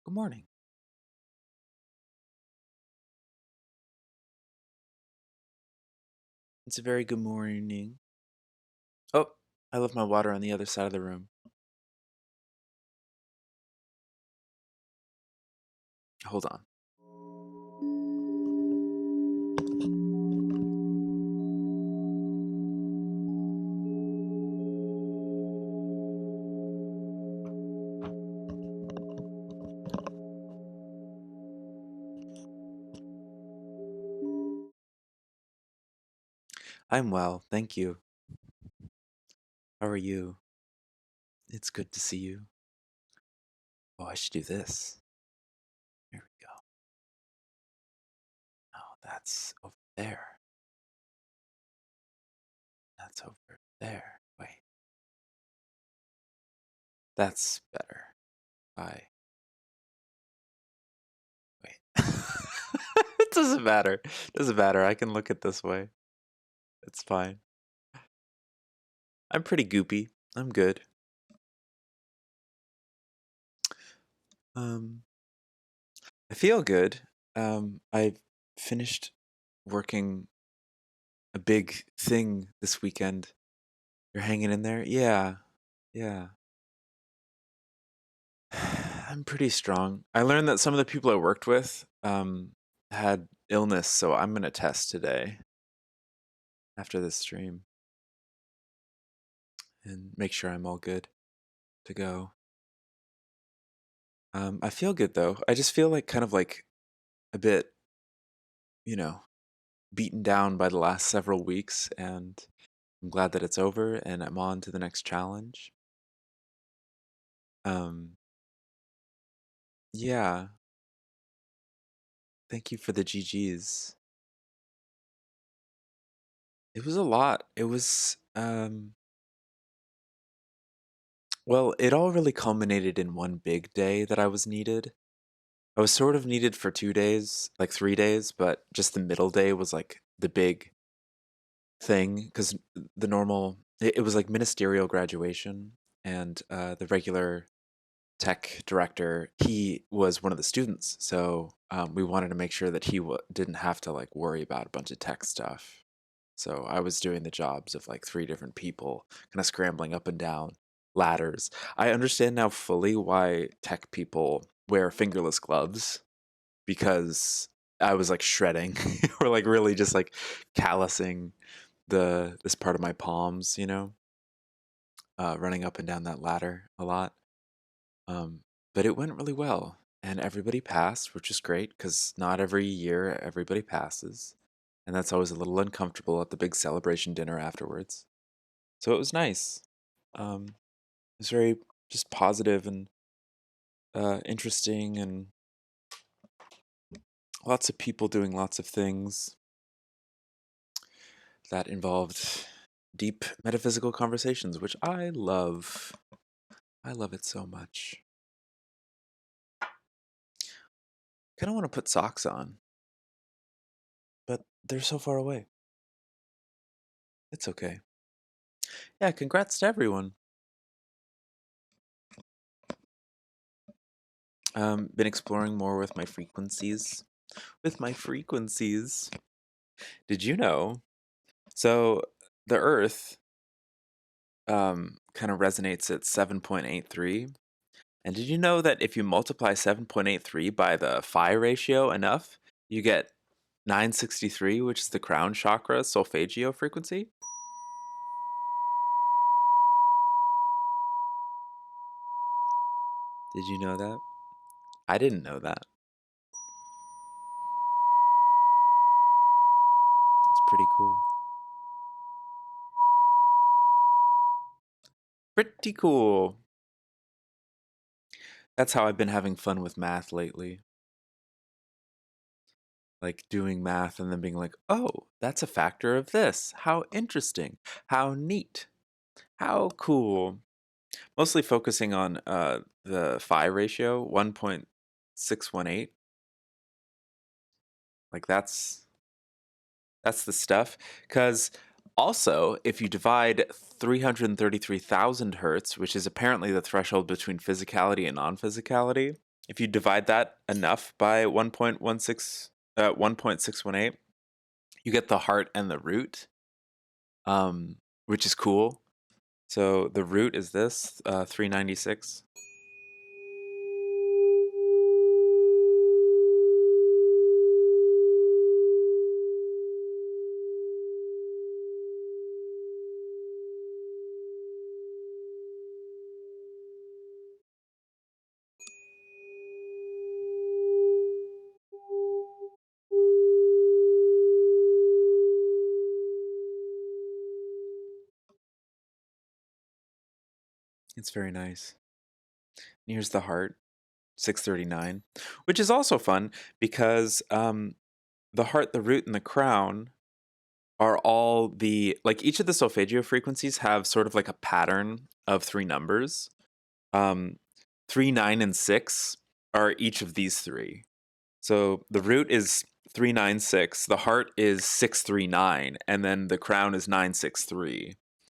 Good morning. It's a very good morning. Oh, I left my water on the other side of the room. Hold on. I'm well, thank you. How are you? It's good to see you. Oh, I should do this. Here we go. Oh, that's over there. That's over there. Wait, that's better. I wait. It doesn't matter. It doesn't matter. I can look at this way. It's fine. I'm pretty goopy. I'm good. Um, I feel good. I finished working a big thing this weekend. You're hanging in there? Yeah. Yeah. I'm pretty strong. I learned that some of the people I worked with had illness, so I'm gonna test today after this stream and make sure I'm all good to go. I feel good though. I just feel like kind of like a bit, you know, beaten down by the last several weeks, and I'm glad that it's over and I'm on to the next challenge. Um, yeah, thank you for the GGs. It was a lot. It was well, it all really culminated in one big day that I was needed. I was sort of needed for 2 days, like 3 days, but just the middle day was like the big thing because the normal, it was like ministerial graduation, and the regular tech director, he was one of the students. So we wanted to make sure that he didn't have to like worry about a bunch of tech stuff. So I was doing the jobs of like three different people, kind of scrambling up and down ladders. I understand now fully why tech people wear fingerless gloves, because I was like shredding or like really just like callousing the this part of my palms, running up and down that ladder a lot. Um, but it went really well, and everybody passed, which is great because not every year everybody passes, and that's always a little uncomfortable at the big celebration dinner afterwards. So it was nice. It was very just positive and interesting, and lots of people doing lots of things that involved deep metaphysical conversations, which I love. I love it so much. Kind of want to put socks on, but they're so far away. It's okay. Yeah, congrats to everyone. Been exploring more with my frequencies. With my frequencies. Did you know? So the Earth kind of resonates at 7.83. And did you know that if you multiply 7.83 by the phi ratio enough, you get 963, which is the crown chakra solfeggio frequency? Did you know that? I didn't know that. It's pretty cool. Pretty cool. That's how I've been having fun with math lately. Like doing math and then being like, oh, that's a factor of this. How interesting. How neat. How cool. Mostly focusing on the phi ratio, 1.618. Like that's the stuff. Because also, if you divide 333,000 hertz, which is apparently the threshold between physicality and non physicality, if you divide that enough by 1.618, you get the heart and the root, which is cool. So the root is this 396. It's very nice. And here's the heart, 639, which is also fun because the heart, the root, and the crown are all like each of the solfeggio frequencies have sort of like a pattern of three numbers. 3, 9, and 6 are each of these three. So the root is 396, the heart is 639, and then the crown is 963.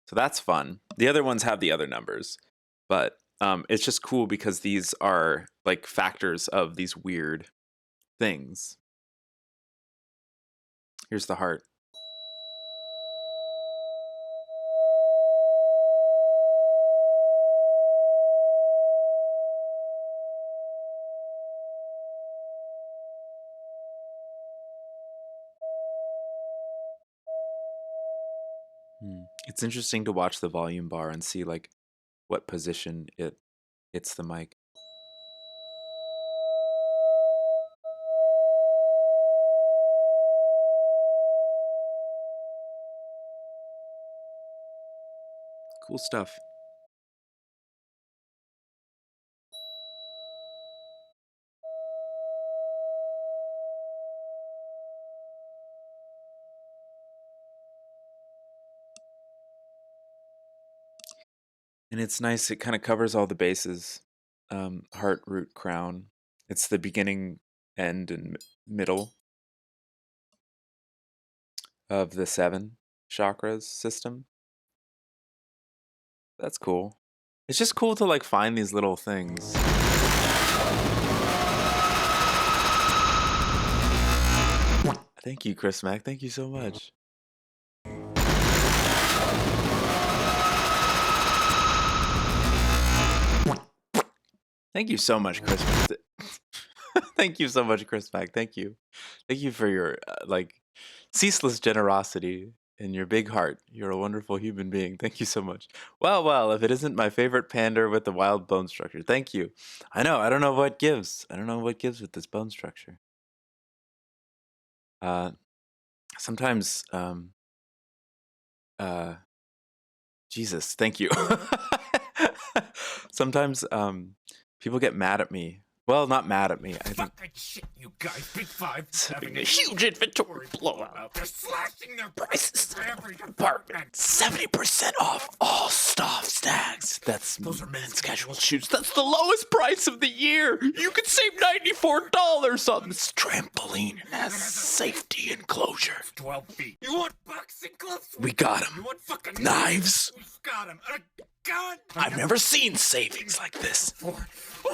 So that's fun. The other ones have the other numbers, but it's just cool because these are like factors of these weird things. Here's the heart. It's interesting to watch the volume bar and see like what position it hits the mic. Cool stuff. And it's nice, it kind of covers all the bases. Heart, root, crown. It's the beginning, end, and middle of the 7 chakras system. That's cool. It's just cool to like find these little things. Thank you, Chris Mack. Thank you so much. Thank you so much, Chris. Thank you so much, Chris Mack. Thank you. Thank you for your like ceaseless generosity and your big heart. You're a wonderful human being. Thank you so much. Well, if it isn't my favorite pander with the wild bone structure. Thank you. I know, I don't know what gives. I don't know what gives with this bone structure. Sometimes Jesus, thank you. Sometimes people get mad at me. Well, not mad at me. I think Fucking shit, you guys. Big Five having a huge inventory blowout. They're slashing their Prices for every department. 70% off all stuff stacks. Those are men's casual shoes. That's the lowest price of the year. You could save $94 on this trampoline and has safety enclosure. 12 feet. You want boxing gloves? We got 'em. You want fucking Knives. We've got 'em. And a gun. I've never seen savings like this. Oh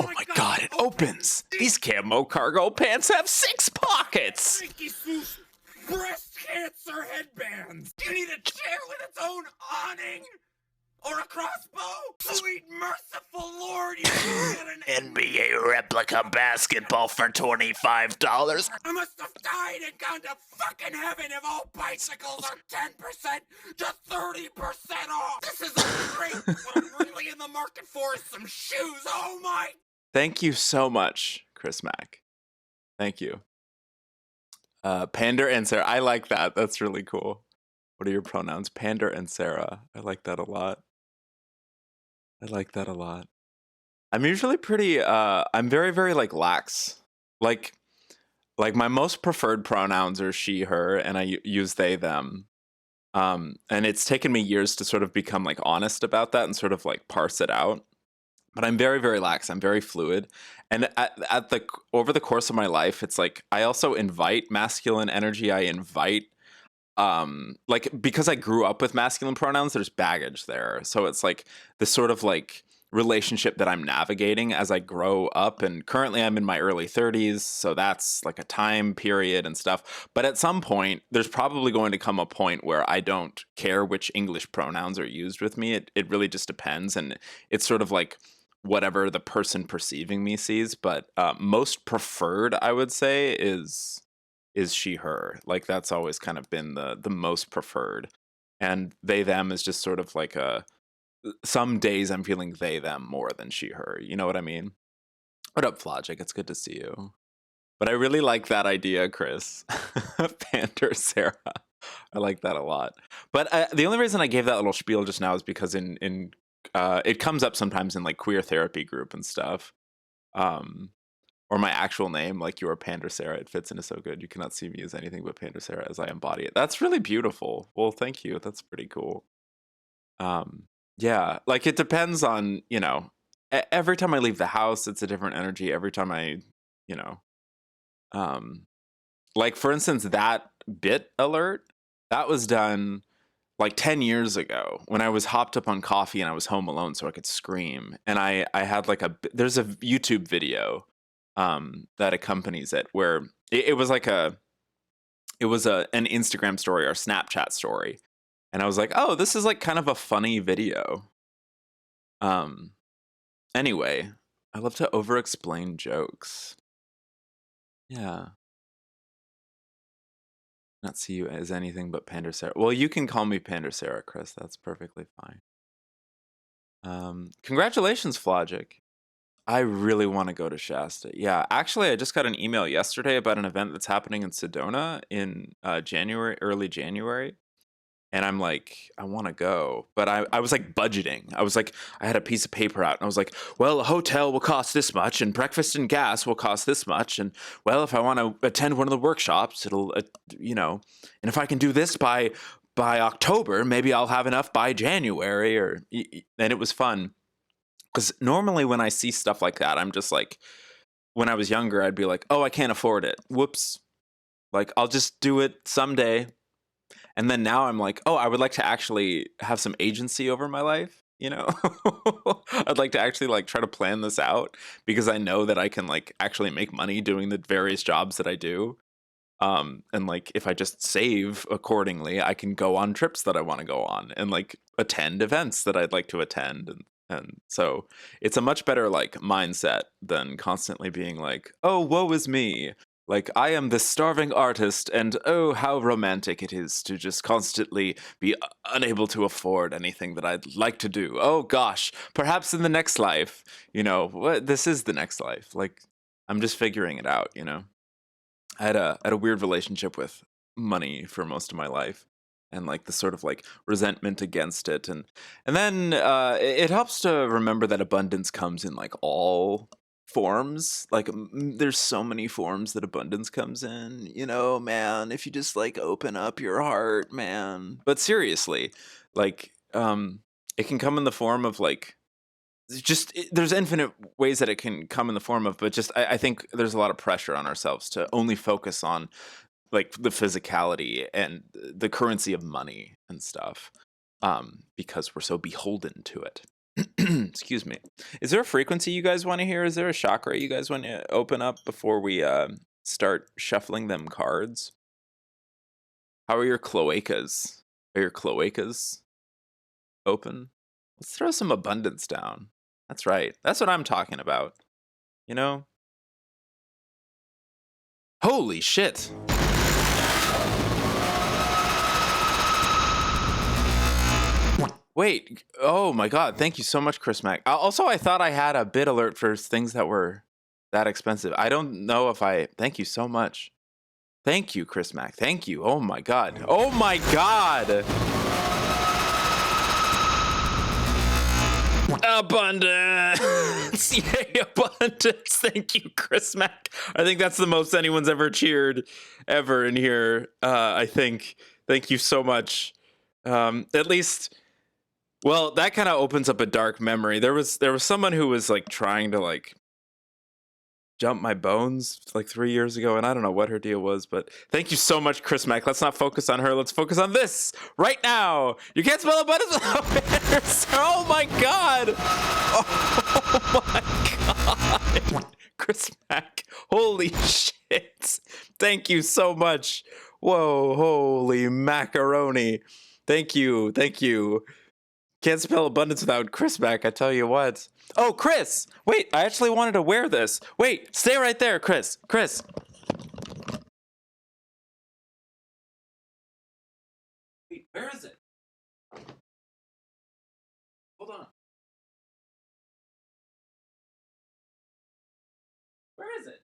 my god, it opens. These camo cargo pants have 6 pockets. Sneaky swoosh breast cancer headbands. Do you need a chair with its own awning? Or a crossbow? Sweet merciful Lord, you can get an NBA replica basketball for $25. I must have died and gone to fucking heaven if all bicycles are 10% to 30% off. This is great. What I'm really in the market for is some shoes. Oh my. Thank you so much, Chris Mack. Thank you. Pander and Sarah. I like that. That's really cool. What are your pronouns? Pander and Sarah. I like that a lot. I like that a lot. I'm usually pretty I'm very, very like lax. Like my most preferred pronouns are she, her, and I use they, them. And it's taken me years to sort of become like honest about that and sort of like parse it out. But I'm very, very lax. I'm very fluid. And over the course of my life, it's like I also invite masculine energy. I invite like because I grew up with masculine pronouns, there's baggage there. So it's like this sort of like relationship that I'm navigating as I grow up. And currently I'm in my early 30s, so that's like a time period and stuff. But at some point, there's probably going to come a point where I don't care which English pronouns are used with me. It really just depends. And it's sort of like whatever the person perceiving me sees. But most preferred, I would say, is she, her. Like that's always kind of been the most preferred. And they, them is just sort of like a, some days I'm feeling they, them more than she, her. You know what I mean? What up, Flogic? It's good to see you. But I really like that idea, Chris. Pander Sarah. I like that a lot. But the only reason I gave that little spiel just now is because in it comes up sometimes in like queer therapy group and stuff. Or my actual name, like your Pander Sarah, it fits into so good. You cannot see me as anything but Pander Sarah as I embody it. That's really beautiful. Well, thank you. That's pretty cool. Um, yeah, like it depends on, you know, every time I leave the house, it's a different energy. Every time I, you know, um, like for instance, that bit alert, that was done like 10 years ago when I was hopped up on coffee and I was home alone so I could scream. And I had like there's a YouTube video that accompanies it where it was like an Instagram story or Snapchat story. And I was like, oh, this is like kind of a funny video. Um, anyway, I love to over explain jokes. Yeah. Not see you as anything but Pander Sarah. Well, you can call me Pander Sarah, Chris. That's perfectly fine. Congratulations, Flogic. I really want to go to Shasta. Yeah, actually, I just got an email yesterday about an event that's happening in Sedona in January, early January. And I'm like, I want to go. But I was like budgeting. I was like, I had a piece of paper out and I was like, well, a hotel will cost this much and breakfast and gas will cost this much. And well, if I want to attend one of the workshops, it'll, you know, and if I can do this by October, maybe I'll have enough by January and it was fun. Because normally when I see stuff like that, I'm just like, when I was younger, I'd be like, oh, I can't afford it. Whoops. Like, I'll just do it someday. And then now I'm like, oh, I would like to actually have some agency over my life. You know, I'd like to actually like try to plan this out because I know that I can like actually make money doing the various jobs that I do. And like if I just save accordingly, I can go on trips that I want to go on and like attend events that I'd like to attend. And so it's a much better like mindset than constantly being like, oh, woe is me. Like, I am this starving artist, and oh, how romantic it is to just constantly be unable to afford anything that I'd like to do. Oh gosh, perhaps in the next life, you know, what this is the next life. Like, I'm just figuring it out, you know. I had a weird relationship with money for most of my life, and like the sort of like resentment against it, and then it helps to remember that abundance comes in like all forms. Like there's so many forms that abundance comes in, you know, man, if you just like open up your heart, man. But seriously, like it can come in the form of like there's infinite ways that it can come in the form of, but just I think there's a lot of pressure on ourselves to only focus on like the physicality and the currency of money and stuff, because we're so beholden to it. Excuse me. Is there a frequency you guys want to hear? Is there a chakra you guys want to open up before we start shuffling them cards? How are your cloacas? Are your cloacas open? Let's throw some abundance down. That's right. That's what I'm talking about. You know? Holy shit. Wait. Oh my god. Thank you so much, Chris Mack. Also, I thought I had a bid alert for things that were that expensive. I don't know if I... Thank you so much. Thank you, Chris Mack. Thank you. Oh my god. Oh my god. Abundance! Yay, abundance! Thank you, Chris Mack. I think that's the most anyone's ever cheered ever in here. I think. Thank you so much. At least, well, that kind of opens up a dark memory. There was someone who was like trying to like jumped my bones like 3 years ago, and I don't know what her deal was, but thank you so much, Chris Mack. Let's not focus on her. Let's focus on this right now. You can't spell a button. Oh my god. Oh my god. Chris Mack. Holy shit. Thank you so much. Whoa, holy macaroni. Thank you. Thank you. Can't spell abundance without Chris Mack, I tell you what. Oh, Chris! Wait, I actually wanted to wear this. Wait, stay right there, Chris. Chris. Wait, where is it? Hold on. Where is it?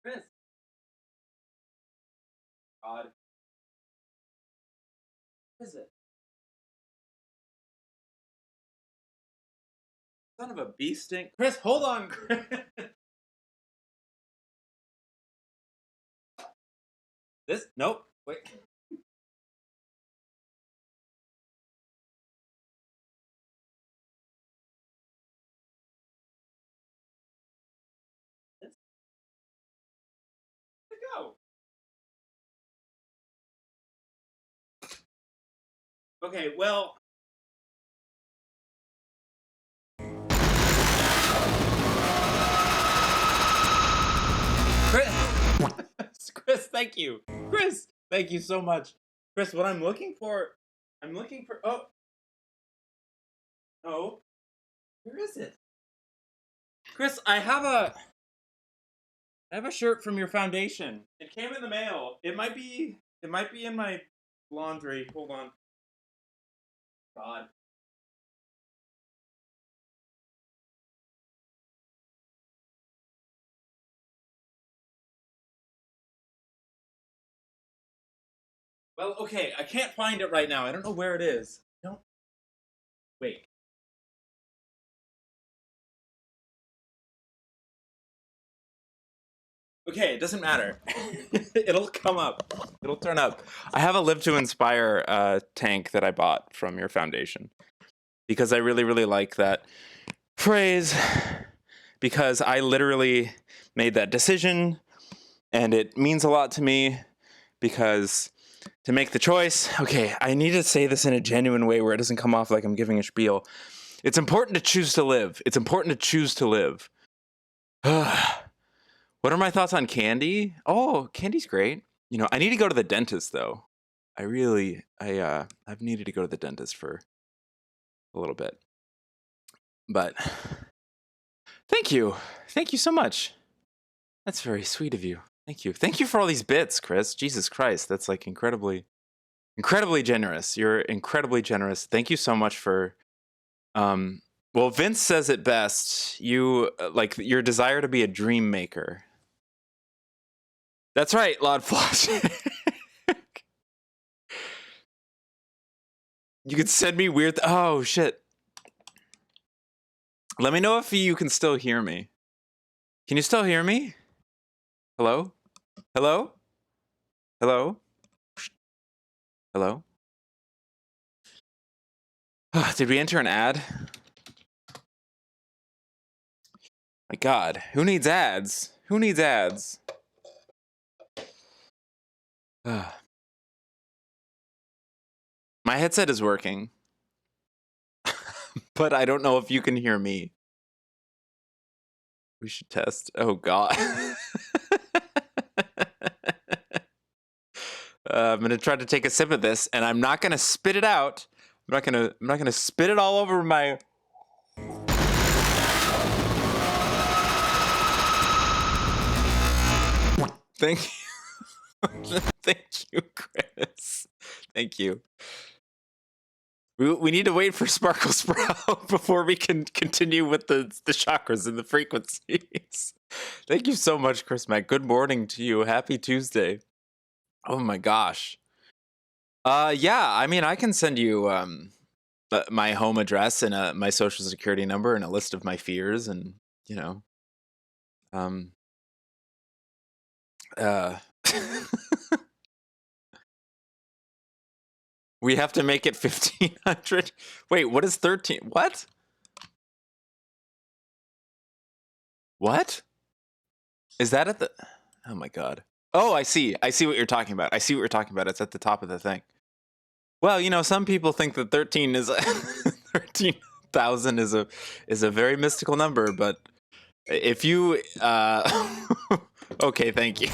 Chris. God. Where is it? Son of a bee stink. Chris, hold on, Chris. This? Nope. Wait. This? Where'd it go? Okay, well. Chris, Chris, thank you. Chris, thank you so much. Chris, what I'm looking for, oh, no. Where is it? Chris, I have a shirt from your foundation. It came in the mail. It might be in my laundry. Hold on. God. Well, okay, I can't find it right now. I don't know where it is. Don't wait. Okay, it doesn't matter. It'll come up. It'll turn up. I have a Live to Inspire tank that I bought from your foundation because I really, really like that phrase. Because I literally made that decision, and it means a lot to me. Because to make the choice, okay, I need to say this in a genuine way where it doesn't come off like I'm giving a spiel. It's important to choose to live. It's important to choose to live. What are my thoughts on candy? Oh, candy's great. I need to go to the dentist though. I've needed to go to the dentist for a little bit. But thank you. Thank you so much. That's very sweet of you. Thank you. Thank you for all these bits, Chris. Jesus Christ, that's like incredibly generous. You're incredibly generous. Thank you so much for well, Vince says it best. You like your desire to be a dream maker. That's right, Lord Floss. You could send me weird. Oh shit. Let me know if you can still hear me. Can you still hear me? Hello? Hello? Hello? Hello? Did we enter an ad? My God, who needs ads? Who needs ads? My headset is working, but I don't know if you can hear me. We should test. Oh God. I'm gonna try to take a sip of this, and I'm not gonna spit it out. I'm not gonna spit it all over my. Thank you. Thank you, Chris. Thank you. We need to wait for Sparkle Sprout before we can continue with the chakras and the frequencies. Thank you so much, Chris Mack. Good morning to you. Happy Tuesday. Oh my gosh. Yeah, I mean, I can send you my home address and my social security number and a list of my fears and, um uh we have to make it 1500. Wait, what is 13? What? What? Is that at the... Oh my god. Oh, I see. I see what you're talking about. I see what you're talking about. It's at the top of the thing. Well, some people think that 13 is 13,000 is a very mystical number, but if you okay, thank you.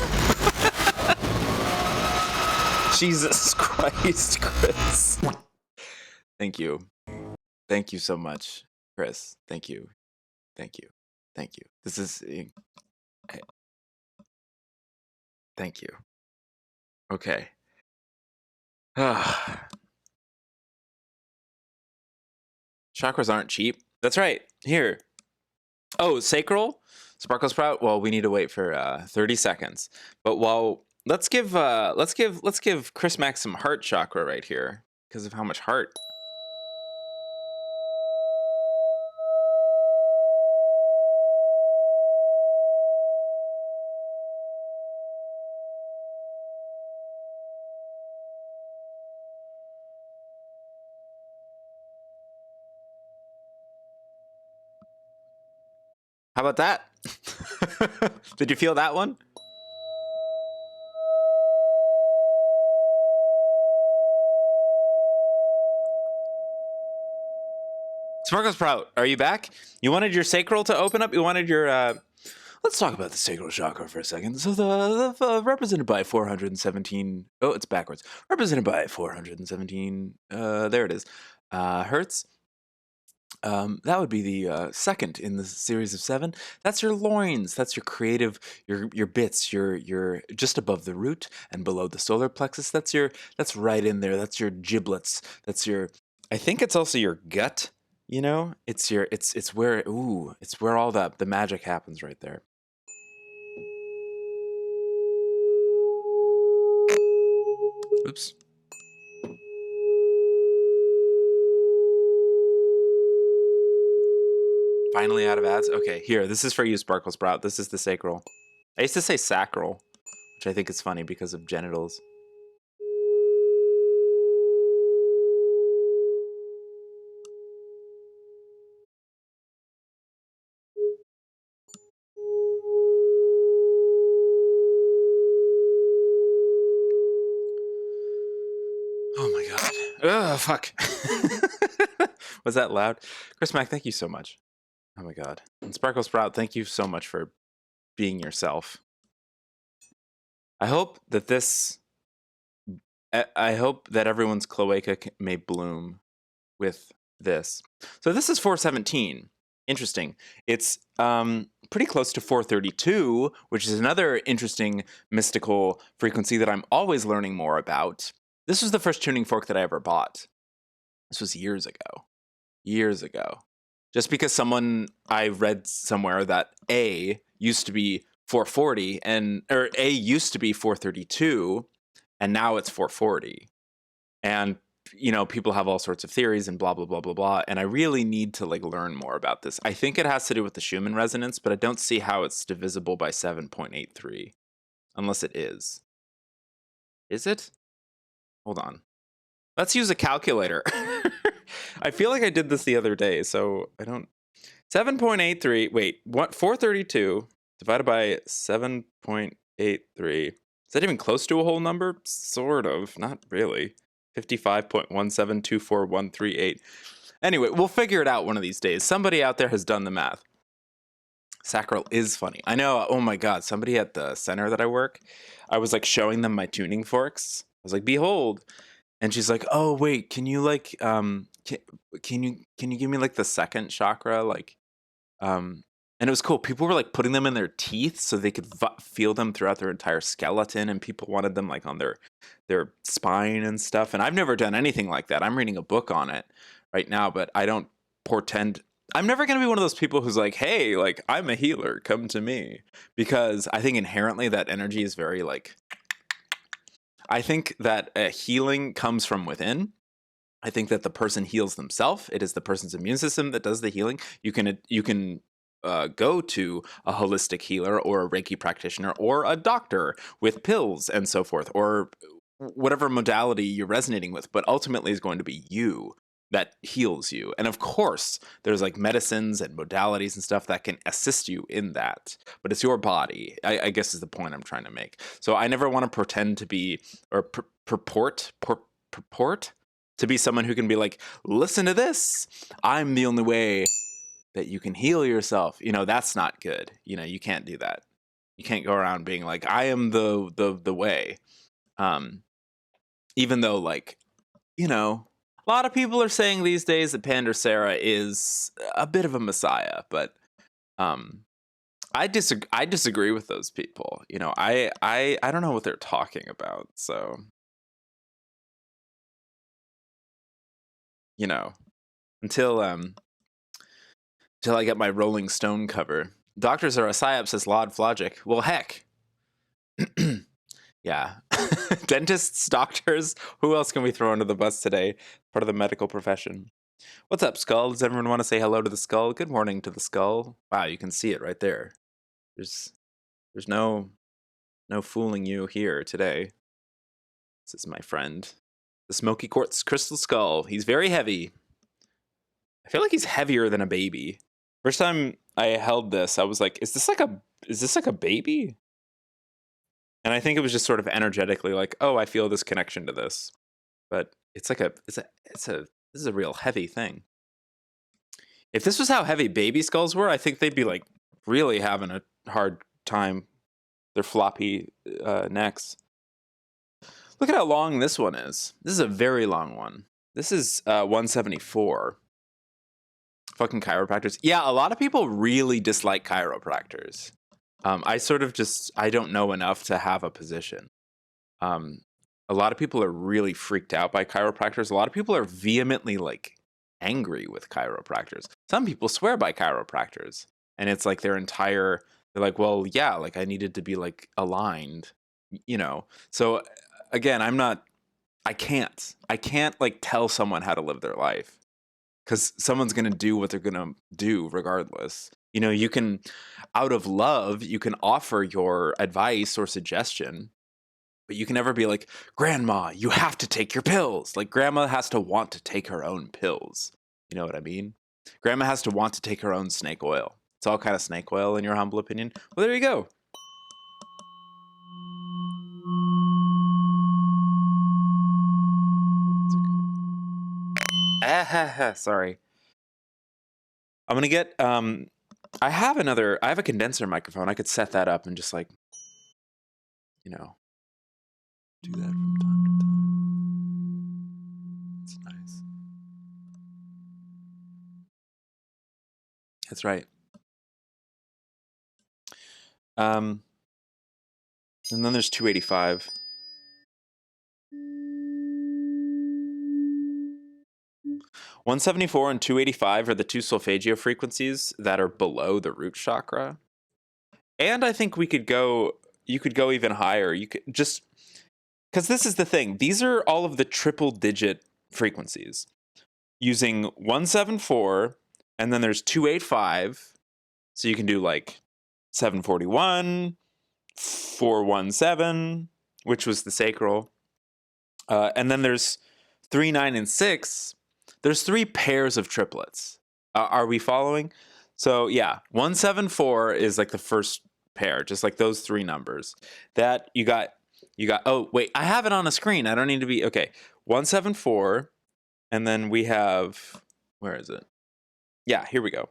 Jesus Christ, Chris. Thank you. Thank you so much, Chris. Thank you. Thank you. Thank you. This is thank you. Okay. Chakras aren't cheap. That's right. Here. Oh, sacral? Sparkle Sprout? Well, we need to wait for 30 seconds. But let's give Chris Max some heart chakra right here because of how much heart. How about that? Did you feel that one? Sparkle Sprout, are you back? You wanted your sacral to open up? You wanted your... Let's talk about the sacral chakra for a second. So the represented by 417... Oh, it's backwards. Represented by 417... there it is. Hertz. That would be the second in the series of 7. That's your loins. That's your creative, your bits. Your just above the root and below the solar plexus. That's right in there. That's your giblets. That's your... I think it's also your gut. It's where it's where all the magic happens right there. Oops. Finally out of ads. Okay, here. This is for you, Sparkle Sprout. This is the sacral. I used to say sacral, which I think is funny because of genitals. Oh my god. Ugh, fuck. Was that loud? Chris Mack, thank you so much. Oh my god. And Sparkle Sprout, thank you so much for being yourself. I hope that everyone's cloaca may bloom with this. So this is 417. Interesting. It's pretty close to 432, which is another interesting mystical frequency that I'm always learning more about. This was the first tuning fork that I ever bought. This was years ago. Years ago. Just because I read somewhere that A used to be 440 or A used to be 432 and now it's 440. And people have all sorts of theories and blah blah blah blah blah, and I really need to learn more about this. I think it has to do with the Schumann resonance, but I don't see how it's divisible by 7.83 unless it is. Is it? Hold on. Let's use a calculator. I feel like I did this the other day, so I don't... 7.83... Wait, what? 432 divided by 7.83. Is that even close to a whole number? Sort of. Not really. 55.1724138. Anyway, we'll figure it out one of these days. Somebody out there has done the math. Sacral is funny. I know. Oh my god. Somebody at the center that I work, I was showing them my tuning forks. I was like, behold. And she's like, oh wait, can you can you give me the second chakra? And it was cool. People were putting them in their teeth so they could feel them throughout their entire skeleton, and people wanted them on their spine and stuff. And I've never done anything like that. I'm reading a book on it right now, but I don't portend. I'm never going to be one of those people who's like, hey, I'm a healer, come to me. Because I think inherently that energy is very I think that healing comes from within. I think that the person heals themselves. It is the person's immune system that does the healing. You can go to a holistic healer or a Reiki practitioner or a doctor with pills and so forth, or whatever modality you're resonating with, but ultimately is going to be you that heals you. And of course, there's like medicines and modalities and stuff that can assist you in that. But it's your body, I guess is the point I'm trying to make. So I never want to pretend to be, or purport to be someone who can be like, listen to this. I'm the only way that you can heal yourself. That's not good. You can't do that. You can't go around being like, I am the way. Even though, like, a lot of people are saying these days that Pandorcera is a bit of a messiah, but I disagree with those people. I don't know what they're talking about. So, until I get my Rolling Stone cover. Doctors are a psyop, says Lod Flogic. Well, heck. Yeah. Dentists, doctors, who else can we throw under the bus today? Part of the medical profession. What's up, Skull? Does everyone want to say hello to the Skull? Good morning to the Skull. Wow, you can see it right there. There's no fooling you here today. This is my friend, the Smoky Quartz Crystal Skull. He's very heavy. I feel like he's heavier than a baby. First time I held this, I was like, is this like a baby? And I think it was just sort of energetically like, oh, I feel this connection to this. But this is a real heavy thing. If this was how heavy baby skulls were, I think they'd be like really having a hard time. Their floppy necks. Look at how long this one is. This is a very long one. This is 174. Fucking chiropractors. Yeah, a lot of people really dislike chiropractors. I don't know enough to have a position. A lot of people are really freaked out by chiropractors. A lot of people are vehemently like angry with chiropractors. Some people swear by chiropractors, and it's like they're like, well, yeah, like I needed to be like aligned, So again, I can't like tell someone how to live their life, because someone's going to do what they're going to do regardless. You can, out of love, you can offer your advice or suggestion, but you can never be like, Grandma, you have to take your pills. Like, Grandma has to want to take her own pills. You know what I mean? Grandma has to want to take her own snake oil. It's all kind of snake oil, in your humble opinion. Well, there you go. Sorry. I'm going to get, I have a condenser microphone. I could set that up and just like, do that from time to time. It's nice. That's right. And then there's 285. $174 and 285 are the two solfeggio frequencies that are below the root chakra. And I think you could go even higher. You could just, because this is the thing. These are all of the triple digit frequencies. Using 174, and then there's 285. So you can do like 741, 417, which was the sacral. And then there's 3, 9, and 6. There's 3 pairs of triplets. Are we following? So yeah, 174 is like the first pair, just like those 3 numbers. That you got, oh, wait, I have it on a screen. I don't need to be, okay. 174, and then we have, where is it? Yeah, here we go.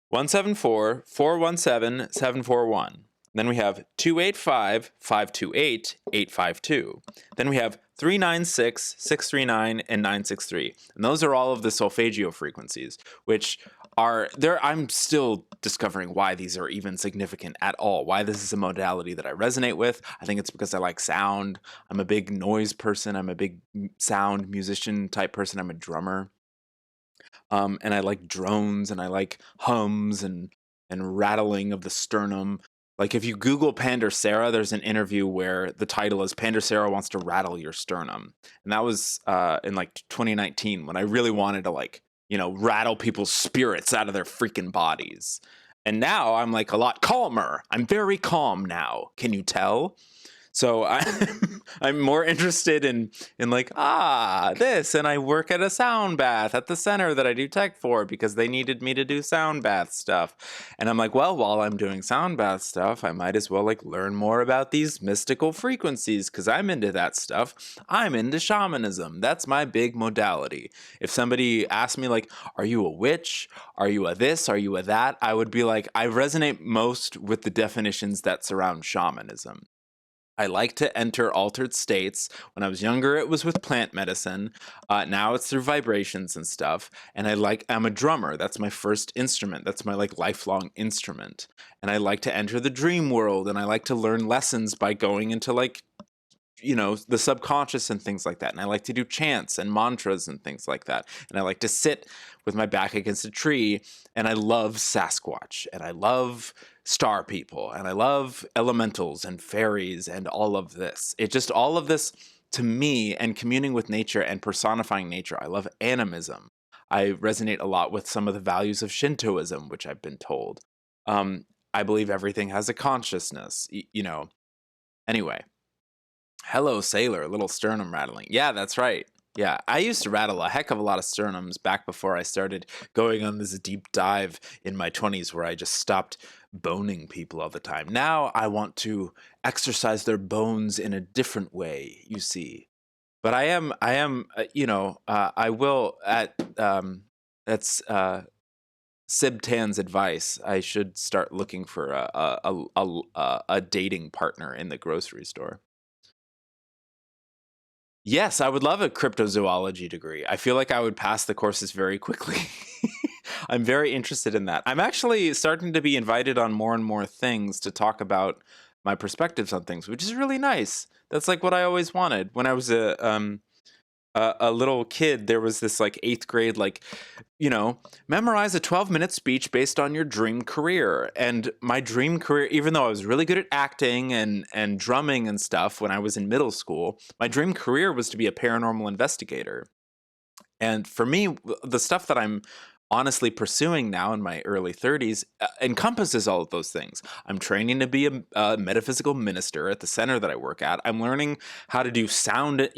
174, 417, 741. Then we have 285, 528, 852. Then we have 396, 639, and 963. And those are all of the solfeggio frequencies, which are there. I'm still discovering why these are even significant at all, why this is a modality that I resonate with. I think it's because I like sound. I'm a big noise person. I'm a big sound musician type person. I'm a drummer. And I like drones, and I like hums and rattling of the sternum. Like, if you Google Pandorcera, there's an interview where the title is Pandorcera wants to rattle your sternum. And that was in like 2019, when I really wanted to like, rattle people's spirits out of their freaking bodies. And now I'm like a lot calmer. I'm very calm now. Can you tell? So I'm more interested in like, this, and I work at a sound bath at the center that I do tech for because they needed me to do sound bath stuff. And I'm like, well, while I'm doing sound bath stuff, I might as well like learn more about these mystical frequencies because I'm into that stuff. I'm into shamanism. That's my big modality. If somebody asked me like, are you a witch? Are you a this? Are you a that? I would be like, I resonate most with the definitions that surround shamanism. I like to enter altered states. When I was younger, it was with plant medicine. Now it's through vibrations and stuff. And I'm a drummer. That's my first instrument. That's my like lifelong instrument. And I like to enter the dream world. And I like to learn lessons by going into like the subconscious and things like that. And I like to do chants and mantras and things like that. And I like to sit with my back against a tree. And I love Sasquatch. And I love star people. And I love elementals and fairies and all of this. All of this to me, and communing with nature and personifying nature. I love animism. I resonate a lot with some of the values of Shintoism, which I've been told. I believe everything has a consciousness, Anyway. Hello, sailor, a little sternum rattling. Yeah, that's right. Yeah, I used to rattle a heck of a lot of sternums back before I started going on this deep dive in my 20s where I just stopped boning people all the time. Now I want to exercise their bones in a different way, you see. But I will, that's Sib Tan's advice. I should start looking for a dating partner in the grocery store. Yes, I would love a cryptozoology degree. I feel like I would pass the courses very quickly. I'm very interested in that. I'm actually starting to be invited on more and more things to talk about my perspectives on things, which is really nice. That's like what I always wanted. When I was a little kid, there was this like 8th grade, like, memorize a 12-minute speech based on your dream career. And my dream career, even though I was really good at acting and drumming and stuff when I was in middle school, my dream career was to be a paranormal investigator. And for me, the stuff that I'm honestly pursuing now in my early 30s encompasses all of those things. I'm training to be a metaphysical minister at the center that I work at. I'm learning how to do sound,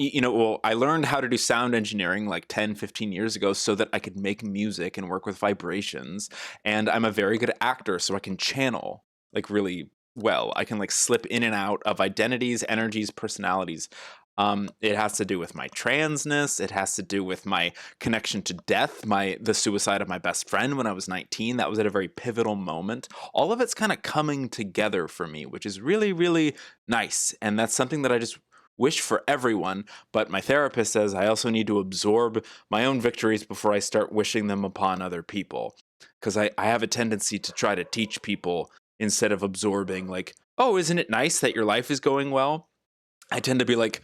I learned how to do sound engineering like 10, 15 years ago so that I could make music and work with vibrations. And I'm a very good actor, so I can channel like really well. I can like slip in and out of identities, energies, personalities. It has to do with my transness. It has to do with my connection to death, the suicide of my best friend when I was 19. That was at a very pivotal moment. All of it's kind of coming together for me, which is really, really nice. And that's something that I just wish for everyone. But my therapist says I also need to absorb my own victories before I start wishing them upon other people. Because I have a tendency to try to teach people instead of absorbing, like, oh, isn't it nice that your life is going well? I tend to be like,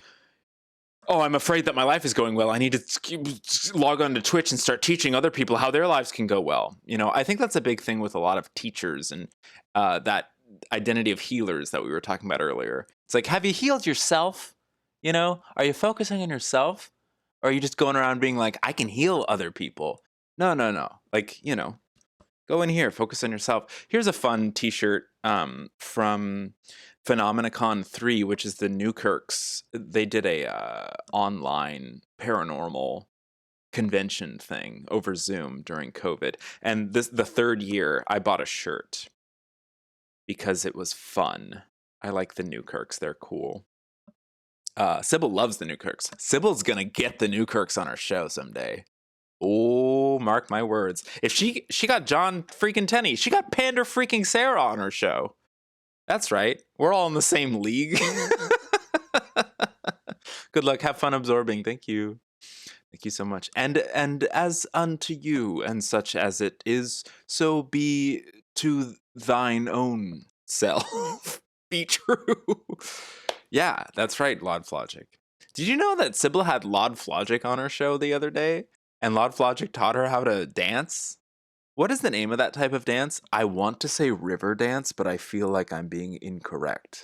oh, I'm afraid that my life is going well. I need to log on to Twitch and start teaching other people how their lives can go well. I think that's a big thing with a lot of teachers and that identity of healers that we were talking about earlier. It's like, have you healed yourself? Are you focusing on yourself? Or are you just going around being like, I can heal other people? No, no, no. Like, go in here, focus on yourself. Here's a fun t-shirt from Phenomenicon 3, which is the Newkirks. They did a online paranormal convention thing over Zoom during COVID. And the 3rd year, I bought a shirt because it was fun. I like the Newkirks. They're cool. Sybil loves the Newkirks. Sybil's going to get the Newkirks on our show someday. Oh, mark my words. If she got John freaking Tenney, she got Panda freaking Sarah on her show. That's right. We're all in the same league. Good luck. Have fun absorbing. Thank you. Thank you so much. And as unto you, and such as it is, so be to thine own self. Be true. Yeah, that's right, Lord Flogic. Did you know that Sybil had Lord Flogic on her show the other day? And Lord Flogic taught her how to dance? What is the name of that type of dance? I want to say river dance, but I feel like I'm being incorrect.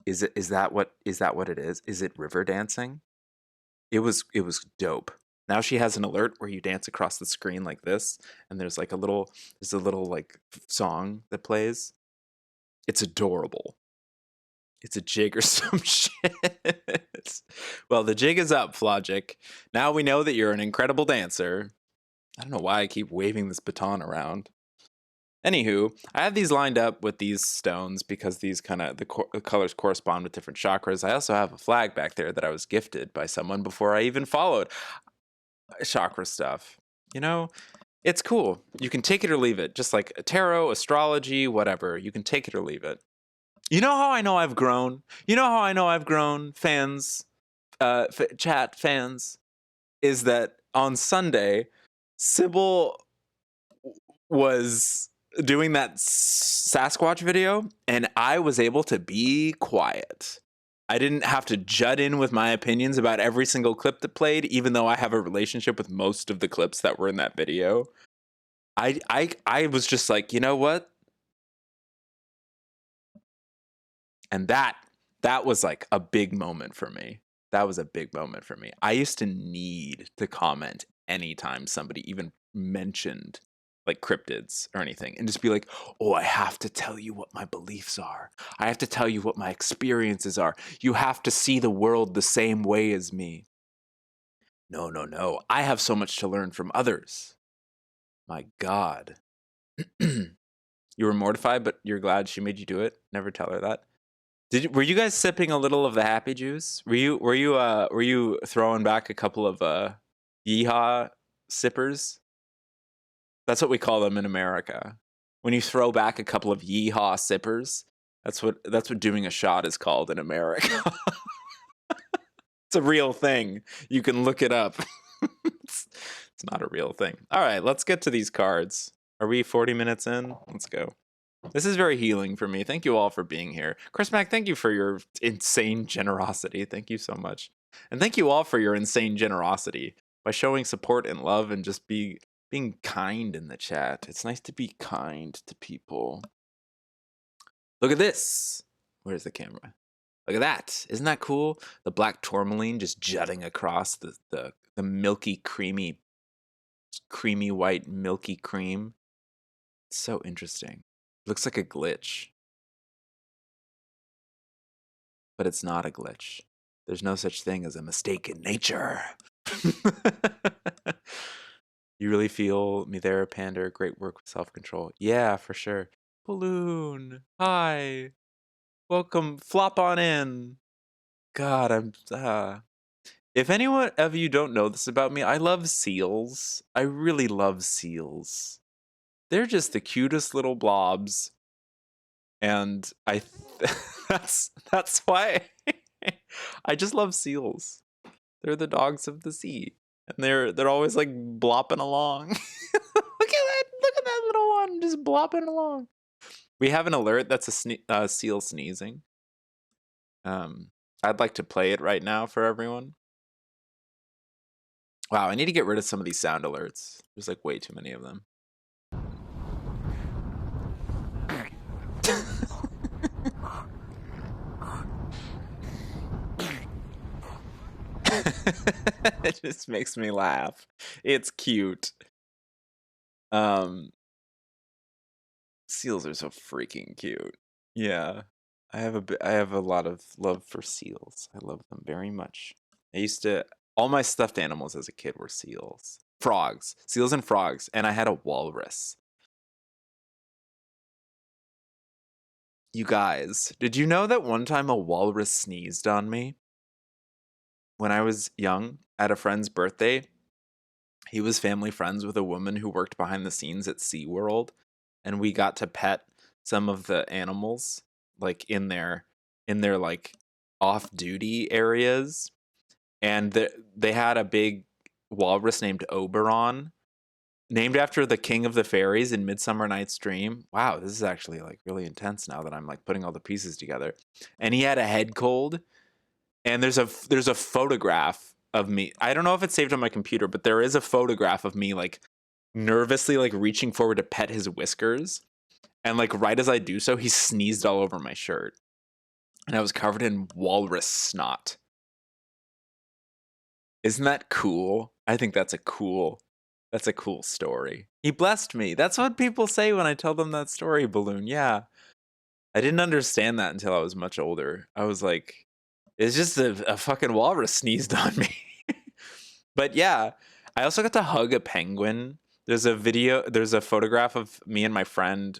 Is that what it is? Is it river dancing? It was dope. Now she has an alert where you dance across the screen like this, and there's a little like song that plays. It's adorable. It's a jig or some shit. Well, the jig is up, Flogic. Now we know that you're an incredible dancer. I don't know why I keep waving this baton around. Anywho, I have these lined up with these stones because these kind of the colors correspond with different chakras. I also have a flag back there that I was gifted by someone before I even followed chakra stuff. You know, it's cool. You can take it or leave it, just like tarot, astrology, whatever. You can take it or leave it. You know how I know I've grown? You know how I know I've grown, fans, chat fans? Is that on Sunday, Sybil was doing that Sasquatch video, and I was able to be quiet. I didn't have to jut in with my opinions about every single clip that played, even though I have a relationship with most of the clips that were in that video. I was just like, you know what? And that was like a big moment for me. That was a big moment for me. I used to need to comment anytime somebody even mentioned like cryptids or anything and just be like, oh, I have to tell you what my beliefs are. I have to tell you what my experiences are. You have to see the world the same way as me. No, no, no. I have so much to learn from others. My God. You were mortified, but you're glad she made you do it. Never tell her that. Were you guys sipping a little of the happy juice? Were you throwing back a couple of yeehaw sippers? That's what we call them in America. When you throw back a couple of yeehaw sippers, that's what doing a shot is called in America. It's a real thing. You can look it up. it's not a real thing. All right, let's get to these cards. Are we 40 minutes in? Let's go. This is very healing for me. Thank you all for being here. Chris Mack, thank you for your insane generosity. Thank you so much. And thank you all for your insane generosity by showing support and love and just being kind in the chat. It's nice to be kind to people. Look at this. Where's the camera? Look at that. Isn't that cool? The black tourmaline just jutting across the milky, creamy white milky cream. It's so interesting. Looks like a glitch. But it's not a glitch. There's no such thing as a mistake in nature. You really feel me there, Pander. Great work with self-control. Yeah, for sure. Balloon. Hi. Welcome. Flop on in. God, I'm... If anyone of you don't know this about me, I love seals. I really love seals. They're just the cutest little blobs. And that's why I just love seals. They're the dogs of the sea, and they're always like blopping along. Look at that little one just blopping along. We have an alert that's a seal sneezing. I'd like to play it right now for everyone. Wow, I need to get rid of some of these sound alerts. There's like way too many of them. It just makes me laugh. It's cute. Seals are so freaking cute. Yeah. I have a lot of love for seals. I love them very much. All my stuffed animals as a kid were seals. Frogs. Seals and frogs. And I had a walrus. You guys, did you know that one time a walrus sneezed on me? When I was young, at a friend's birthday, he was family friends with a woman who worked behind the scenes at SeaWorld, and we got to pet some of the animals like in their like off-duty areas, and they had a big walrus named Oberon, named after the king of the fairies in Midsummer Night's Dream. Wow, this is actually like really intense now that I'm like putting all the pieces together. And he had a head cold. And there's a photograph of me. I don't know if it's saved on my computer, but there is a photograph of me like nervously like reaching forward to pet his whiskers. And like right as I do so, he sneezed all over my shirt. And I was covered in walrus snot. Isn't that cool? I think that's a cool story. He blessed me. That's what people say when I tell them that story, Balloon. Yeah. I didn't understand that until I was much older. I was like, it's just a fucking walrus sneezed on me. But yeah, I also got to hug a penguin. There's a photograph of me and my friend,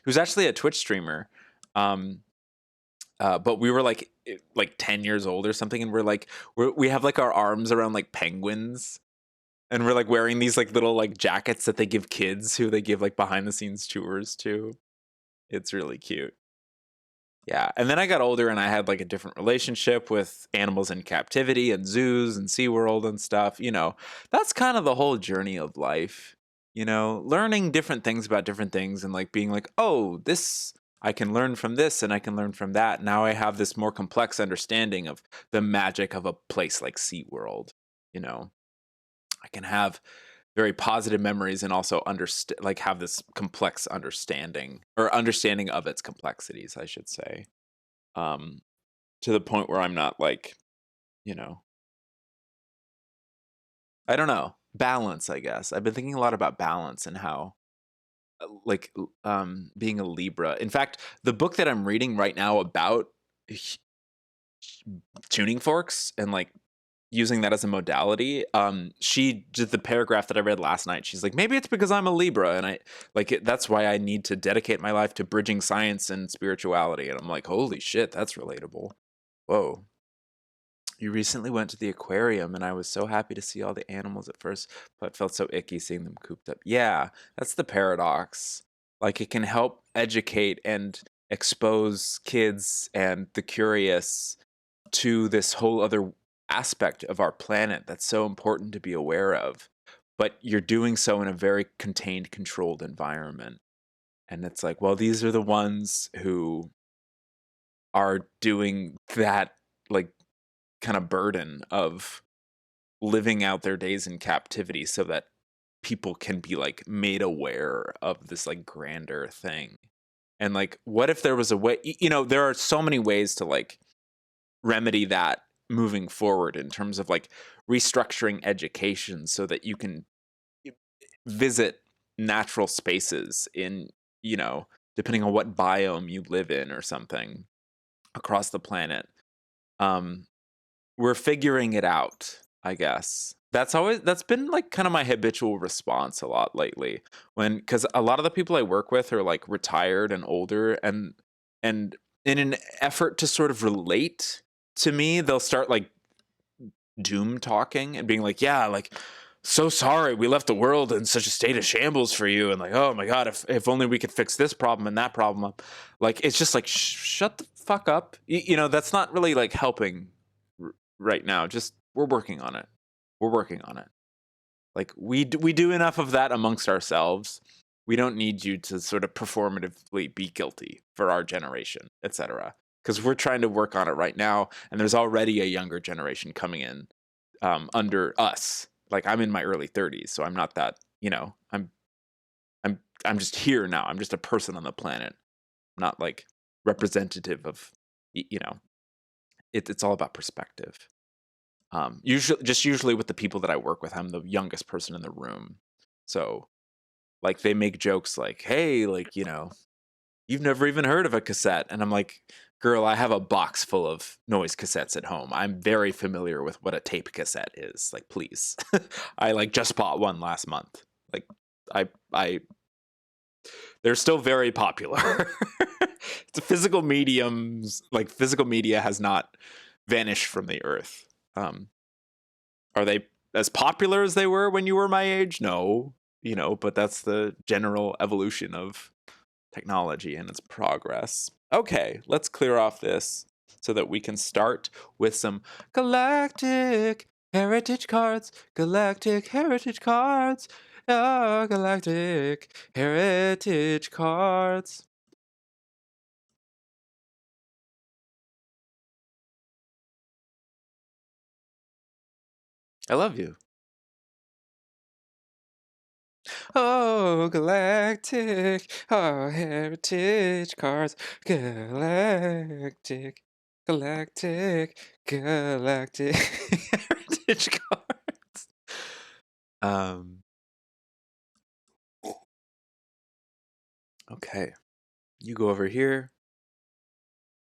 who's actually a Twitch streamer. Um, but we were like 10 years old or something, and we have like our arms around like penguins, and we're like wearing these like little like jackets that they give kids who they give like behind the scenes tours to. It's really cute. Yeah, and then I got older and I had like a different relationship with animals in captivity and zoos and SeaWorld and stuff. That's kind of the whole journey of life. Learning different things about different things and like being like, oh, this I can learn from this and I can learn from that. Now I have this more complex understanding of the magic of a place like SeaWorld. You know, I can have very positive memories and also like have this complex understanding or understanding of its complexities, I should say. Um, to the point where I'm not like, you know, I don't know, balance, I guess. I've been thinking a lot about balance and how being a Libra. In fact, the book that I'm reading right now about tuning forks and like using that as a modality, she did the paragraph that I read last night. She's like, maybe it's because I'm a Libra and that's why I need to dedicate my life to bridging science and spirituality. And I'm like, holy shit, that's relatable. Whoa. You recently went to the aquarium, and I was so happy to see all the animals at first, but felt so icky seeing them cooped up. Yeah, that's the paradox. Like, it can help educate and expose kids and the curious to this whole other aspect of our planet that's so important to be aware of. But you're doing so in a very contained, controlled environment. And it's like, well, these are the ones who are doing that, like, kind of burden of living out their days in captivity so that people can be like made aware of this like grander thing. And like, what if there was a way, there are so many ways to like remedy that moving forward in terms of like restructuring education so that you can visit natural spaces in, depending on what biome you live in or something across the planet. Um, we're figuring it out, I guess. That's been like kind of my habitual response a lot lately. Cuz a lot of the people I work with are like retired and older, and in an effort to sort of relate to me, they'll start like doom talking and being like, "Yeah, like so sorry we left the world in such a state of shambles for you," and like, "Oh my god, if only we could fix this problem and that problem." Like, it's just like, shut the fuck up. That's not really like helping right now. Just we're working on it. We're working on it. Like, we do enough of that amongst ourselves. We don't need you to sort of performatively be guilty for our generation, etc. Because we're trying to work on it right now, and there's already a younger generation coming in under us. Like, I'm in my early 30s, so I'm not that. I'm just here now. I'm just a person on the planet, not like representative of. It's all about perspective. Usually with the people that I work with, I'm the youngest person in the room. So like they make jokes like, "Hey, like, you've never even heard of a cassette." And I'm like, "Girl, I have a box full of noise cassettes at home. I'm very familiar with what a tape cassette is. Like, please." I like just bought one last month. Like I they're still very popular. It's a physical mediums, like physical media has not vanished from the earth. Are they as popular as they were when you were my age? No, but that's the general evolution of technology and its progress. Okay, let's clear off this so that we can start with some galactic heritage cards. Galactic heritage cards. Galactic heritage cards. I love you. Oh, galactic, oh, heritage cards, galactic, galactic, galactic heritage cards. Um, okay, you go over here.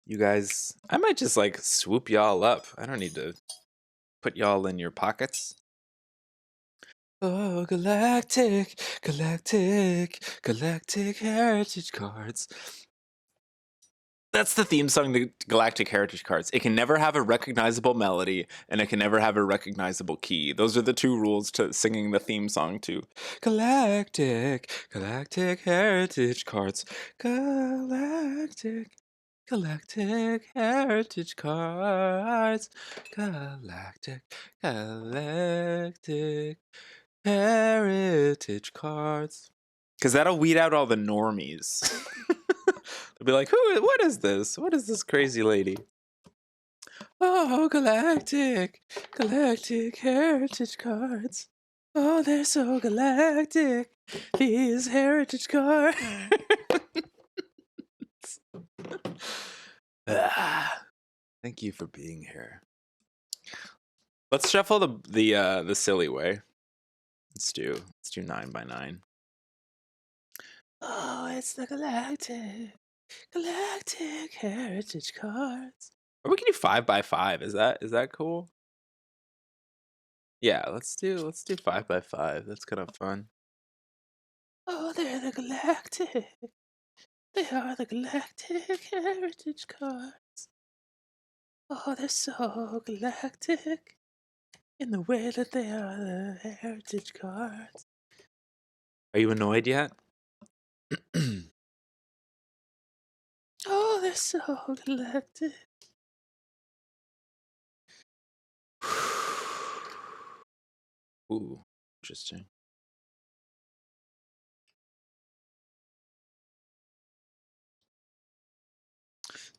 You guys, I might just like swoop y'all up. I don't need to put y'all in your pockets. Oh, galactic, galactic, galactic heritage cards. That's the theme song to Galactic Heritage Cards. It can never have a recognizable melody, and it can never have a recognizable key. Those are the two rules to singing the theme song to Galactic, Galactic Heritage Cards. Galactic, Galactic Heritage Cards. Galactic, Galactic Heritage Cards. Because that'll weed out all the normies. They'll be like, "Who? What is this? What is this crazy lady?" Oh, galactic, galactic heritage cards. Oh, they're so galactic. These heritage cards. Thank you for being here. Let's shuffle the silly way. Let's do 9x9. Oh, it's the galactic heritage cards. Or we can do 5x5. Is that cool? Yeah, let's do 5x5. That's kind of fun. Oh, they're the galactic. They are the galactic heritage cards. Oh, they're so galactic in the way that they are the heritage cards. Are you annoyed yet? Oh, they're so galactic. Ooh, interesting.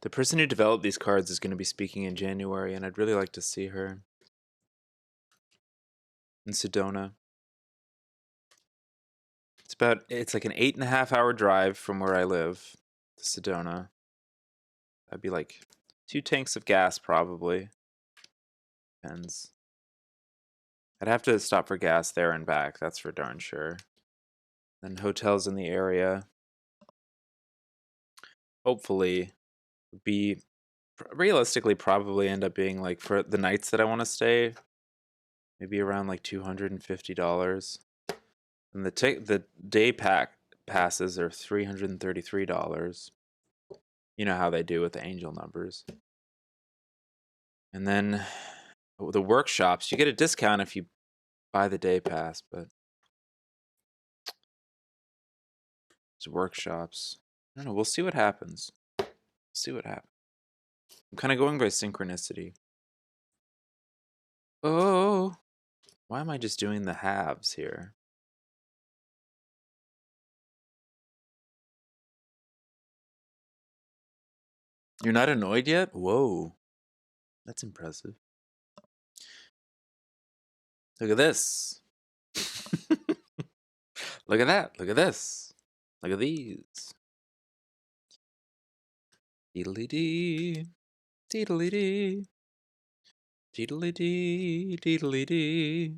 The person who developed these cards is going to be speaking in January, and I'd really like to see her in Sedona. It's like an 8.5 hour drive from where I live to Sedona. That'd be like 2 tanks of gas, probably. Depends. I'd have to stop for gas there and back, that's for darn sure. Then hotels in the area. Hopefully, be realistically probably end up being like for the nights that I want to stay, maybe around like $250. And the day passes are $333. You know how they do with the angel numbers. And then the workshops, you get a discount if you buy the day pass, but it's workshops. I don't know. We'll see what happens. See what happens. I'm kind of going by synchronicity. Oh, why am I just doing the halves here? You're not annoyed yet? Whoa, that's impressive. Look at this. Look at that. Look at this. Look at these. Deedly dee. Deedly dee. Deedly dee. Deedly dee.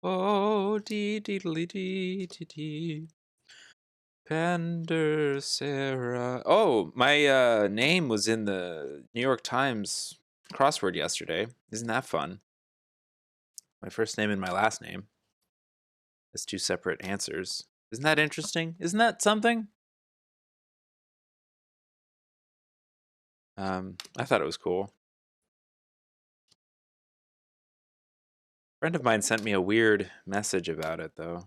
Oh, dee deedly dee dee dee. Pender Sarah. Oh, my name was in the New York Times crossword yesterday. Isn't that fun? My first name and my last name as 2 separate answers. Isn't that interesting? Isn't that something? I thought it was cool. A friend of mine sent me a weird message about it, though,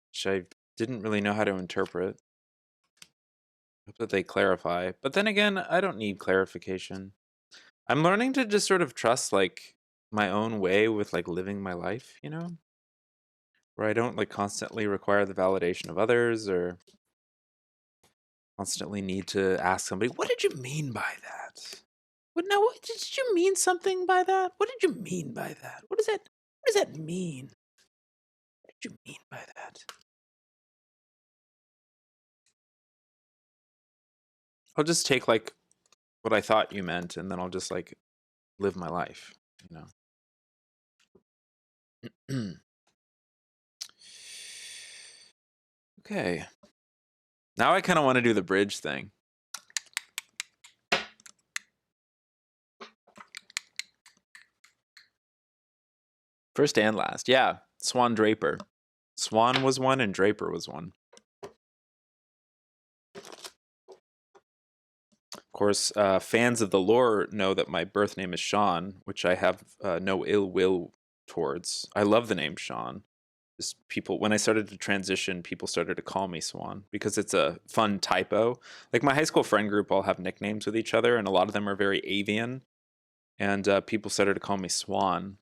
which I didn't really know how to interpret. Hope that they clarify. But then again, I don't need clarification. I'm learning to just sort of trust, like, my own way with, like, living my life, you know? Where I don't, like, constantly require the validation of others or constantly need to ask somebody, "What did you mean by that?" What did you mean something by that? What did you mean by that? What does that mean? What did you mean by that? I'll just take like what I thought you meant and then I'll just like live my life, you know. Okay. Now I kind of want to do the bridge thing. First and last. Yeah. Swan Draper. Swan was one and Draper was one. Of course, fans of the lore know that my birth name is Sean, which I have no ill will towards. I love the name Sean. Just people, when I started to transition, people started to call me Swan because it's a fun typo. Like my high school friend group all have nicknames with each other, and a lot of them are very avian. And people started to call me Swan.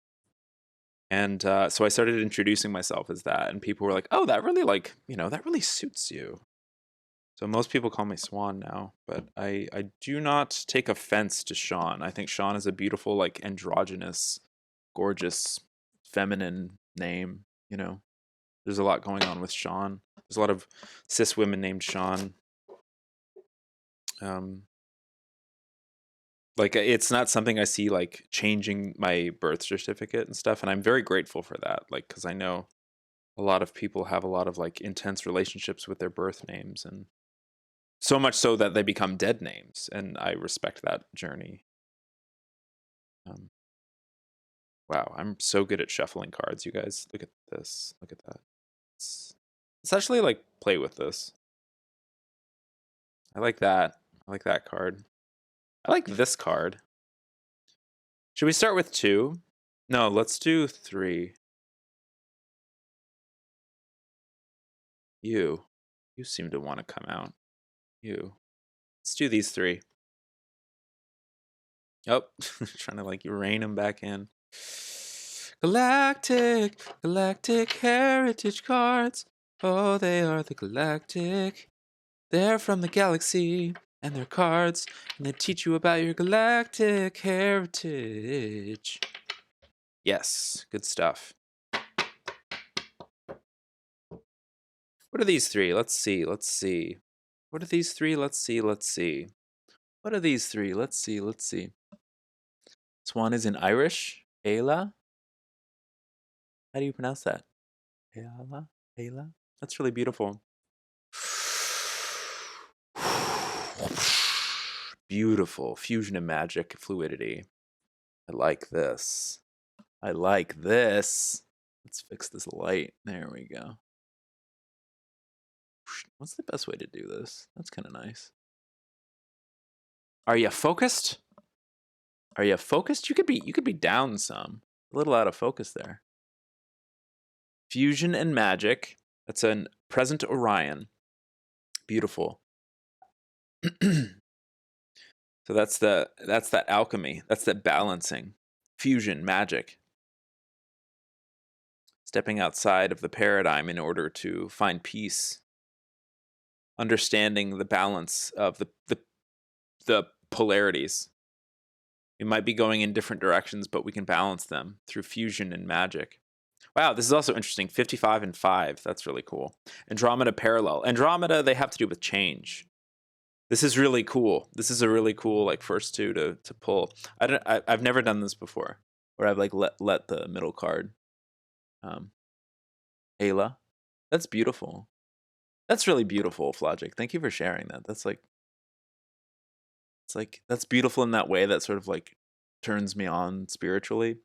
And so I started introducing myself as that, and people were like, "Oh, that really that really suits you." So most people call me Swan now, but I do not take offense to Sean. I think Sean is a beautiful, like androgynous, gorgeous, feminine name. There's a lot going on with Sean. There's a lot of cis women named Sean. Um, like it's not something I see like changing my birth certificate and stuff, and I'm very grateful for that. Like, because I know a lot of people have a lot of like intense relationships with their birth names, and so much so that they become dead names, and I respect that journey. Um, wow, I'm so good at shuffling cards, you guys. Look at this. Look at that. It's actually like play with this. I like that. I like that card. I like this card. Should we start with 2? No, let's do 3. You. You seem to want to come out. You. Let's do these 3. Oh, trying to like rein them back in. Galactic, galactic heritage cards. Oh, they are the galactic. They're from the galaxy, and they're cards, and they teach you about your galactic heritage. Yes, good stuff. What are these 3? Let's see, let's see. What are these 3? Let's see, let's see. What are these 3? Let's see, let's see. Swan is in Irish. Ayla? How do you pronounce that? Ayla? Ayla? That's really beautiful. Beautiful. Fusion of magic, fluidity. I like this. I like this. Let's fix this light. There we go. What's the best way to do this? That's kind of nice. Are you focused? Are you focused? You could be down some. A little out of focus there. Fusion and magic. That's a present Orion. Beautiful. So that's that alchemy. That's that balancing. Fusion, magic. Stepping outside of the paradigm in order to find peace. Understanding the balance of the polarities. We might be going in different directions, but we can balance them through fusion and magic. Wow, this is also interesting. 55 and 5. That's really cool. Andromeda parallel. Andromeda, they have to do with change. This is really cool. This is a really cool like first 2 to pull. I've never done this before, where I've like let the middle card. Ayla. That's beautiful. That's really beautiful, Flogic. Thank you for sharing that. That's beautiful in that way that sort of like turns me on spiritually,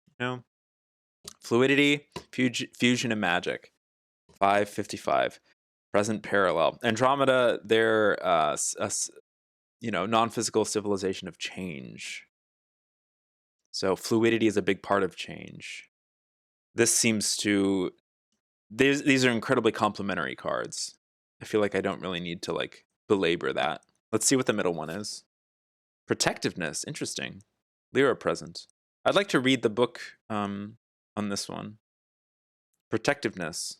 Fluidity, fusion and magic. 555. Present parallel. Andromeda, they're non-physical civilization of change. So fluidity is a big part of change. This seems to these are incredibly complementary cards. I feel like I don't really need to like belabor that. Let's see what the middle one is. Protectiveness, interesting. Lyra present. I'd like to read the book on this one. Protectiveness.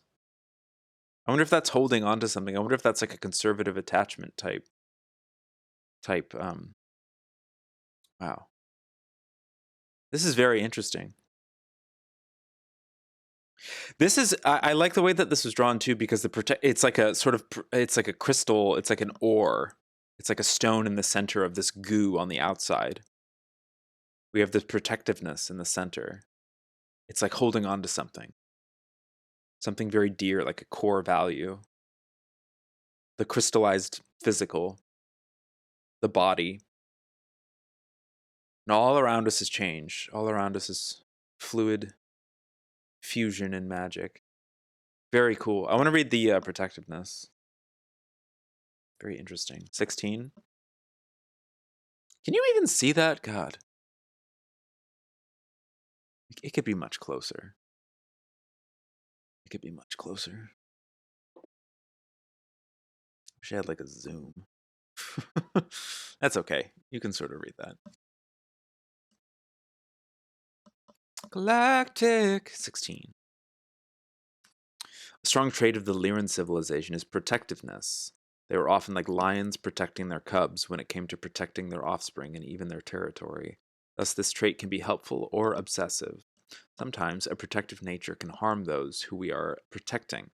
I wonder if that's holding on to something. I wonder if that's like a conservative attachment type. Wow. This is very interesting. This is I like the way that this was drawn too because it's like a sort of it's like a crystal, it's like an ore. It's like a stone in the center of this goo on the outside. We have this protectiveness in the center. It's like holding on to something. Something very dear, like a core value. The crystallized physical, the body. And all around us is change. All around us is fluid Fusion and magic. Very cool. I want to read the protectiveness. Very interesting. 16. Can you even see that? God. It could be much closer. It could be much closer. Wish I had like a zoom. That's okay. You can sort of read that. Galactic. 16. A strong trait of the Lyran civilization is protectiveness. They were often like lions protecting their cubs when it came to protecting their offspring and even their territory. Thus, this trait can be helpful or obsessive. Sometimes a protective nature can harm those who we are protecting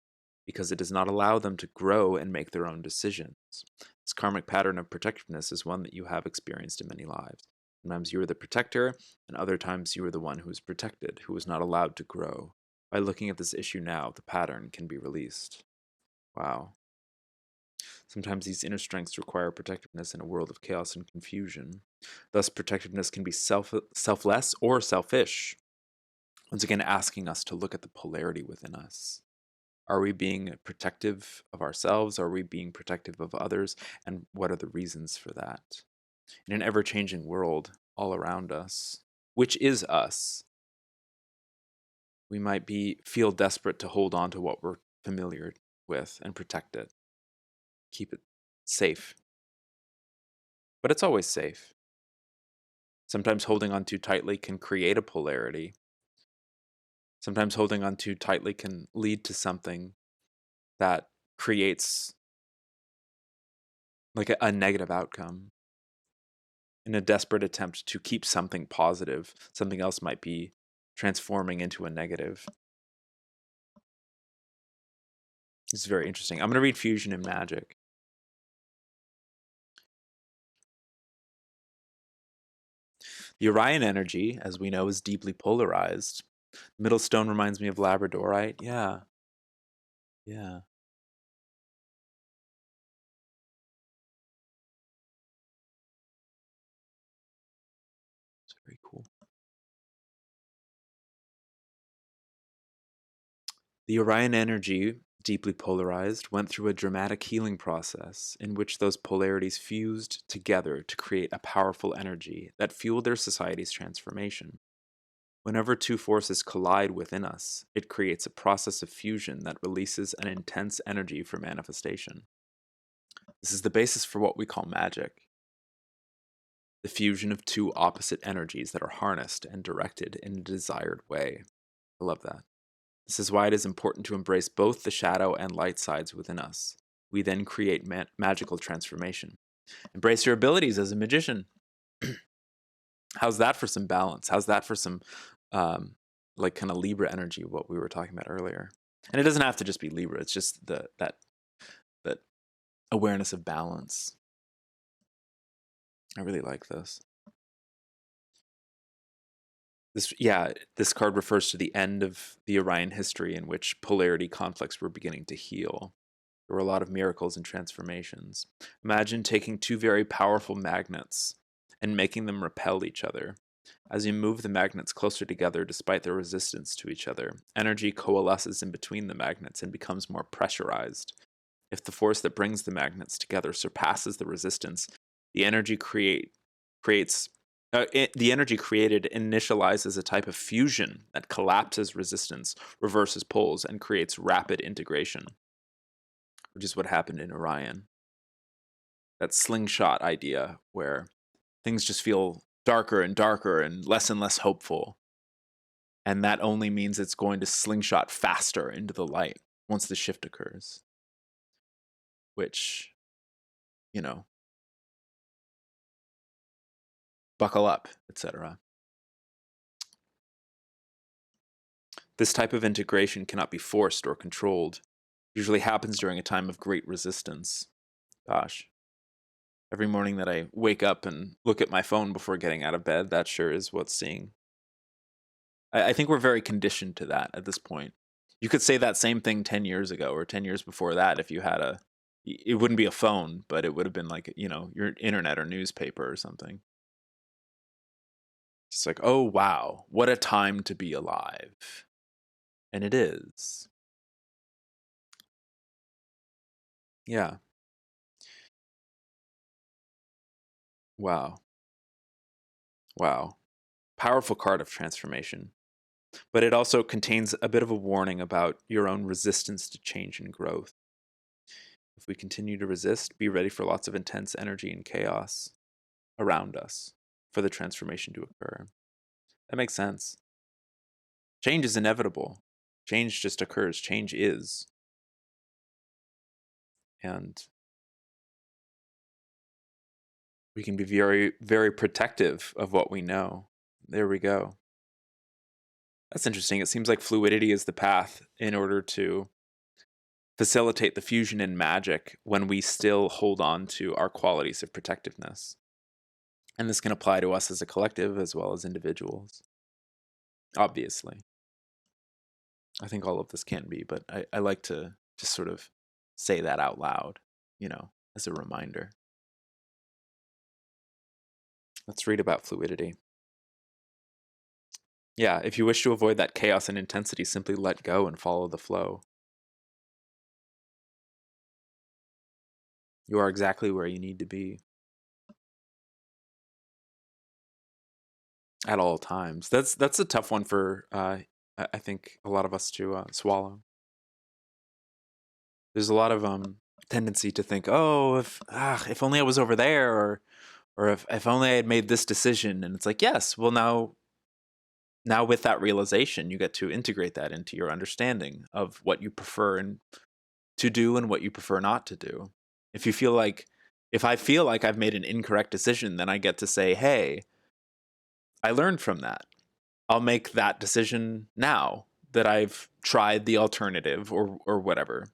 because it does not allow them to grow and make their own decisions. This karmic pattern of protectiveness is one that you have experienced in many lives. Sometimes you are the protector, and other times you are the one who is protected, who is not allowed to grow. By looking at this issue now, the pattern can be released. Wow. Sometimes these inner strengths require protectiveness in a world of chaos and confusion. Thus, protectiveness can be selfless or selfish. Once again, asking us to look at the polarity within us. Are we being protective of ourselves? Are we being protective of others? And what are the reasons for that? In an ever changing world all around us, which is us, we might feel desperate to hold on to what we're familiar with and protect it, keep it safe. But it's always safe. Sometimes holding on too tightly can create a polarity. Sometimes holding on too tightly can lead to something that creates like a negative outcome. In a desperate attempt to keep something positive, something else might be transforming into a negative. This is very interesting. I'm going to read Fusion and Magic. The Orion energy, as we know, is deeply polarized. Middle stone reminds me of labradorite. Yeah. Yeah. It's very cool. The Orion energy, deeply polarized, went through a dramatic healing process in which those polarities fused together to create a powerful energy that fueled their society's transformation. Whenever two forces collide within us, it creates a process of fusion that releases an intense energy for manifestation. This is the basis for what we call magic. The fusion of two opposite energies that are harnessed and directed in a desired way. I love that. This is why it is important to embrace both the shadow and light sides within us. We then create magical transformation. Embrace your abilities as a magician. How's that for some balance? How's that for some like kind of Libra energy, what we were talking about earlier? And it doesn't have to just be Libra. It's just that awareness of balance. I really like this. This card refers to the end of the Orion history in which polarity conflicts were beginning to heal. There were a lot of miracles and transformations. Imagine taking two very powerful magnets and making them repel each other. As you move the magnets closer together despite their resistance to each other, energy coalesces in between the magnets and becomes more pressurized. If the force that brings the magnets together surpasses the resistance, the energy creates the energy created initializes a type of fusion that collapses resistance, reverses poles, and creates rapid integration, which is what happened in Orion. That slingshot idea where things just feel darker and darker and less hopeful. And that only means it's going to slingshot faster into the light once the shift occurs. Which, buckle up, etc. This type of integration cannot be forced or controlled. It usually happens during a time of great resistance. Gosh. Every morning that I wake up and look at my phone before getting out of bed, that sure is what's seeing. I think we're very conditioned to that at this point. You could say that same thing 10 years ago or 10 years before that if you had it wouldn't be a phone, but it would have been like, your internet or newspaper or something. It's like, oh, wow, what a time to be alive. And it is. Yeah. Wow. Wow. Powerful card of transformation. But it also contains a bit of a warning about your own resistance to change and growth. If we continue to resist, be ready for lots of intense energy and chaos around us for the transformation to occur. That makes sense. Change is inevitable. Change just occurs. Change is. And we can be very, very protective of what we know. There we go. That's interesting. It seems like fluidity is the path in order to facilitate the fusion in magic when we still hold on to our qualities of protectiveness. And this can apply to us as a collective as well as individuals. Obviously. I think all of this can be, but I like to just sort of say that out loud, as a reminder. Let's read about fluidity. Yeah, if you wish to avoid that chaos and intensity, simply let go and follow the flow. You are exactly where you need to be at all times. That's a tough one for I think a lot of us to swallow. There's a lot of tendency to think, oh, if only I was over there, or if only I had made this decision. And it's like, yes, well now with that realization, you get to integrate that into your understanding of what you prefer and to do and what you prefer not to do. If I feel like I've made an incorrect decision, then I get to say, hey, I learned from that. I'll make that decision now that I've tried the alternative or whatever,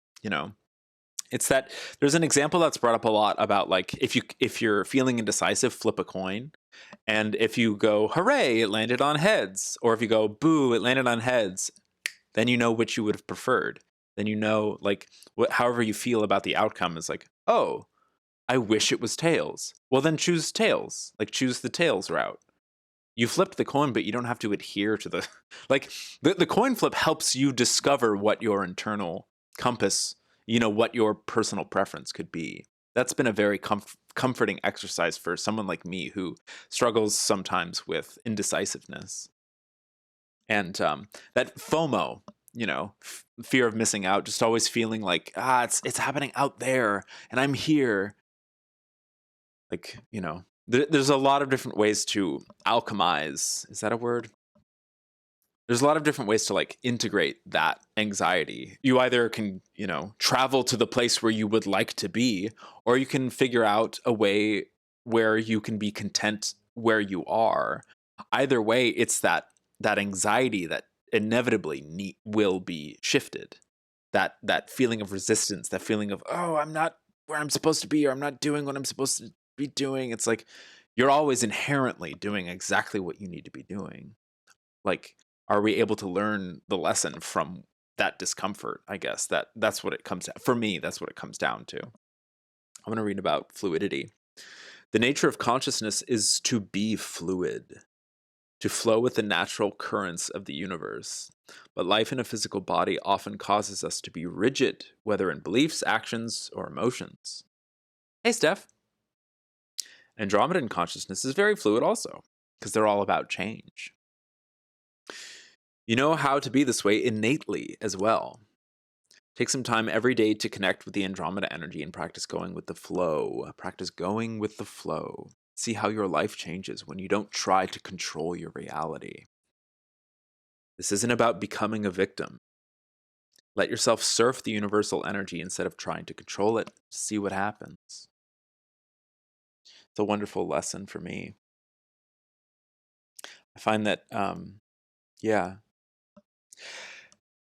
It's that there's an example that's brought up a lot about, like, if you're feeling indecisive, flip a coin. And if you go, hooray, it landed on heads, or if you go, boo, it landed on heads, then you know which you would have preferred. Then like, however you feel about the outcome is like, oh, I wish it was tails. Well, then choose tails. Like, choose the tails route. You flipped the coin, but you don't have to adhere to the like the coin flip helps you discover what your internal compass, what your personal preference could be. That's been a very comforting exercise for someone like me who struggles sometimes with indecisiveness. And that FOMO, fear of missing out, just always feeling like, it's happening out there and I'm here. Like, there's a lot of different ways to alchemize. Is that a word? There's a lot of different ways to, like, integrate that anxiety. You either can, travel to the place where you would like to be, or you can figure out a way where you can be content where you are. Either way, it's that anxiety that inevitably will be shifted. That feeling of resistance, that feeling of, oh, I'm not where I'm supposed to be, or I'm not doing what I'm supposed to be doing. It's like you're always inherently doing exactly what you need to be doing. Like, are we able to learn the lesson from that discomfort? I guess that's what it comes to. For me, that's what it comes down to. I'm going to read about fluidity. The nature of consciousness is to be fluid, to flow with the natural currents of the universe. But life in a physical body often causes us to be rigid, whether in beliefs, actions, or emotions. Hey, Steph. Andromedan consciousness is very fluid also, because they're all about change. You know how to be this way innately as well. Take some time every day to connect with the Andromeda energy and practice going with the flow. Practice going with the flow. See how your life changes when you don't try to control your reality. This isn't about becoming a victim. Let yourself surf the universal energy instead of trying to control it. See what happens. It's a wonderful lesson for me. I find that,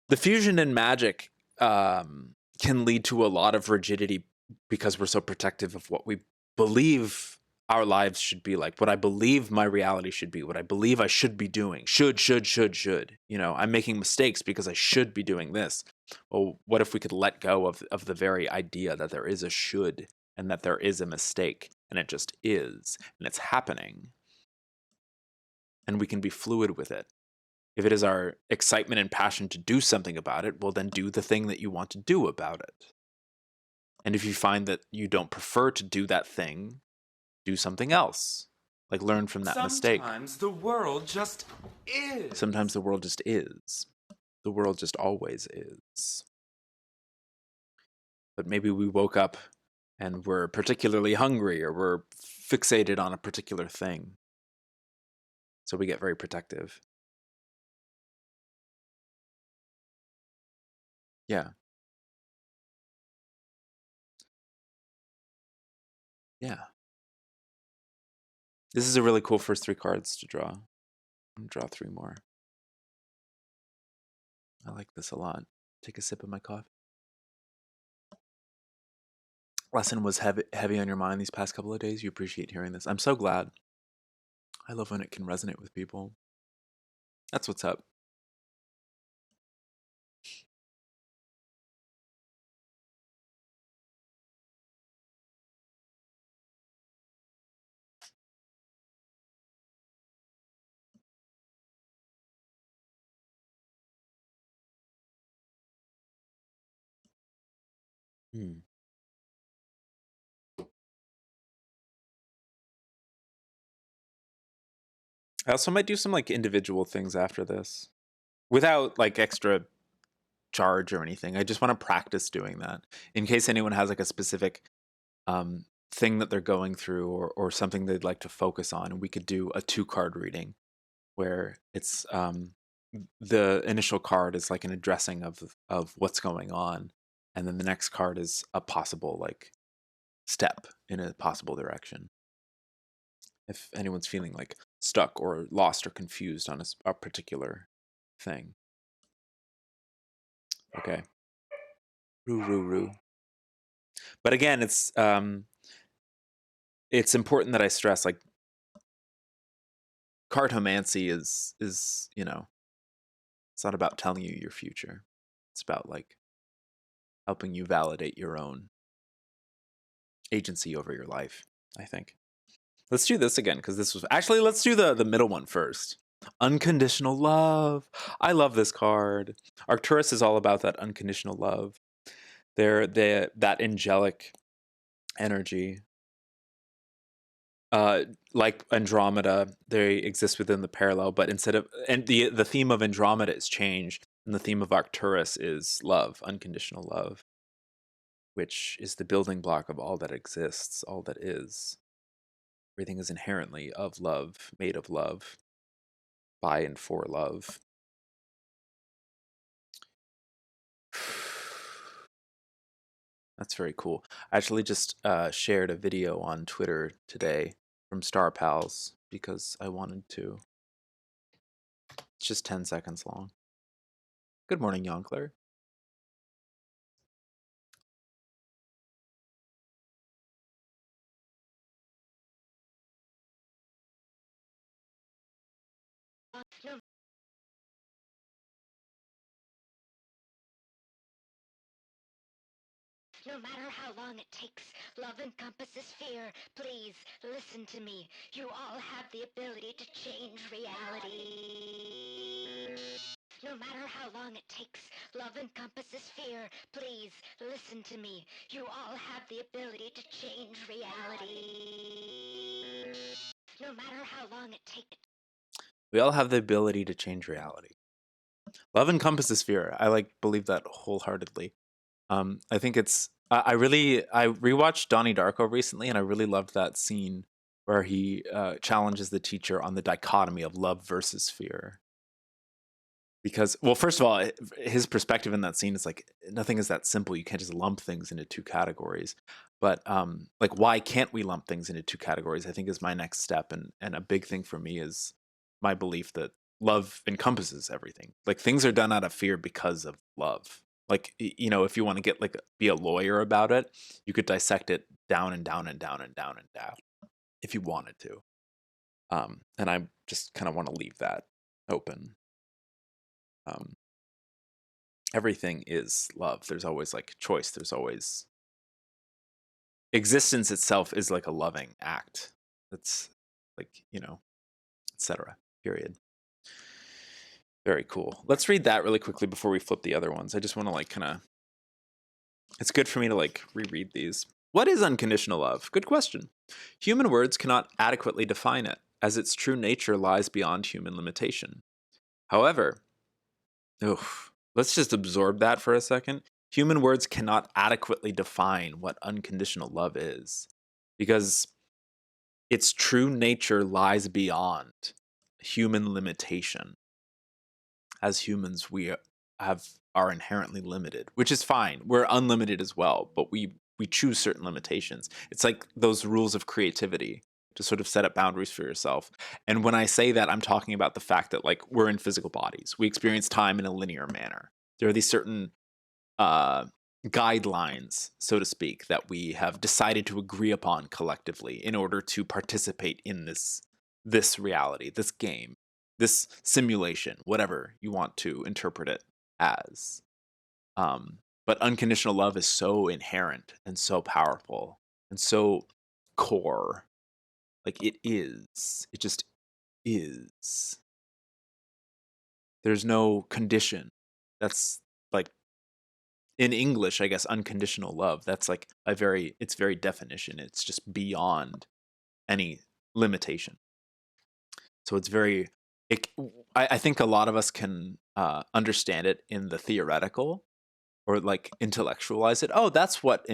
the fusion in magic can lead to a lot of rigidity because we're so protective of what we believe our lives should be like, what I believe my reality should be, what I believe I should be doing. Should. I'm making mistakes because I should be doing this. Well, what if we could let go of the very idea that there is a should and that there is a mistake and it just is and it's happening, and we can be fluid with it. If it is our excitement and passion to do something about it, well, then do the thing that you want to do about it. And if you find that you don't prefer to do that thing, do something else. Like learn from that mistake. Sometimes the world just is. Sometimes the world just is. The world just always is. But maybe we woke up and we're particularly hungry, or we're fixated on a particular thing. So we get very protective. Yeah. Yeah. This is a really cool first 3 cards to draw. I'm gonna draw 3 more. I like this a lot. Take a sip of my coffee. Lesson was heavy on your mind these past couple of days. You appreciate hearing this. I'm so glad. I love when it can resonate with people. That's what's up. Hmm. I also might do some like individual things after this without like extra charge or anything. I just want to practice doing that in case anyone has like a specific thing that they're going through, or something they'd like to focus on. And we could do a 2-card reading where it's the initial card is like an addressing of what's going on, and then the next card is a possible like step in a possible direction. If anyone's feeling like stuck or lost or confused on a particular thing. Okay. Roo roo roo. But again, it's important that I stress like cartomancy is it's not about telling you your future. It's about like helping you validate your own agency over your life, I think. Let's do this again, because this was actually, let's do the middle one first. Unconditional love. I love this card. Arcturus is all about that unconditional love. That angelic energy. Like Andromeda, they exist within the parallel, but instead of, and the theme of Andromeda is change, and the theme of Arcturus is love, unconditional love, which is the building block of all that exists, all that is. Everything is inherently of love, made of love, by and for love. That's very cool. I actually just shared a video on Twitter today from Star Pals because I wanted to. It's just 10 seconds long. Good morning, Yonkler. No matter how long it takes, love encompasses fear. Please, listen to me. You all have the ability to change reality. No matter how long it takes, love encompasses fear. Please, listen to me. You all have the ability to change reality. No matter how long it takes. We all have the ability to change reality. Love encompasses fear. I believe that wholeheartedly. I think it's. I rewatched Donnie Darko recently, and I really loved that scene where he challenges the teacher on the dichotomy of love versus fear. Because, well, first of all, his perspective in that scene is like nothing is that simple. You can't just lump things into 2 categories. But like, why can't we lump things into 2 categories? I think is my next step, and a big thing for me is my belief that love encompasses everything. Like, things are done out of fear because of love. Like, if you want to get be a lawyer about it, you could dissect it down and down and down and down and down if you wanted to. And I just kind of want to leave that open. Everything is love. There's always like choice. There's always existence itself is like a loving act. That's like, etc. Period. Very cool. Let's read that really quickly before we flip the other ones. I just want to like kind of, it's good for me to like reread these. What is unconditional love? Good question. Human words cannot adequately define it, as its true nature lies beyond human limitation. However, let's just absorb that for a second. Human words cannot adequately define what unconditional love is, because its true nature lies beyond human limitation. As humans, we are inherently limited, which is fine. We're unlimited as well, but we choose certain limitations. It's like those rules of creativity to sort of set up boundaries for yourself. And when I say that, I'm talking about the fact that like we're in physical bodies. We experience time in a linear manner. There are these certain guidelines, so to speak, that we have decided to agree upon collectively in order to participate in this reality, this game, this simulation, whatever you want to interpret it as. But unconditional love is so inherent and so powerful and so core. Like it is. It just is. There's no condition. That's like in English, I guess unconditional love. That's like it's very definition. It's just beyond any limitation. So it's very I think a lot of us can understand it in the theoretical or like intellectualize it. Oh, that's what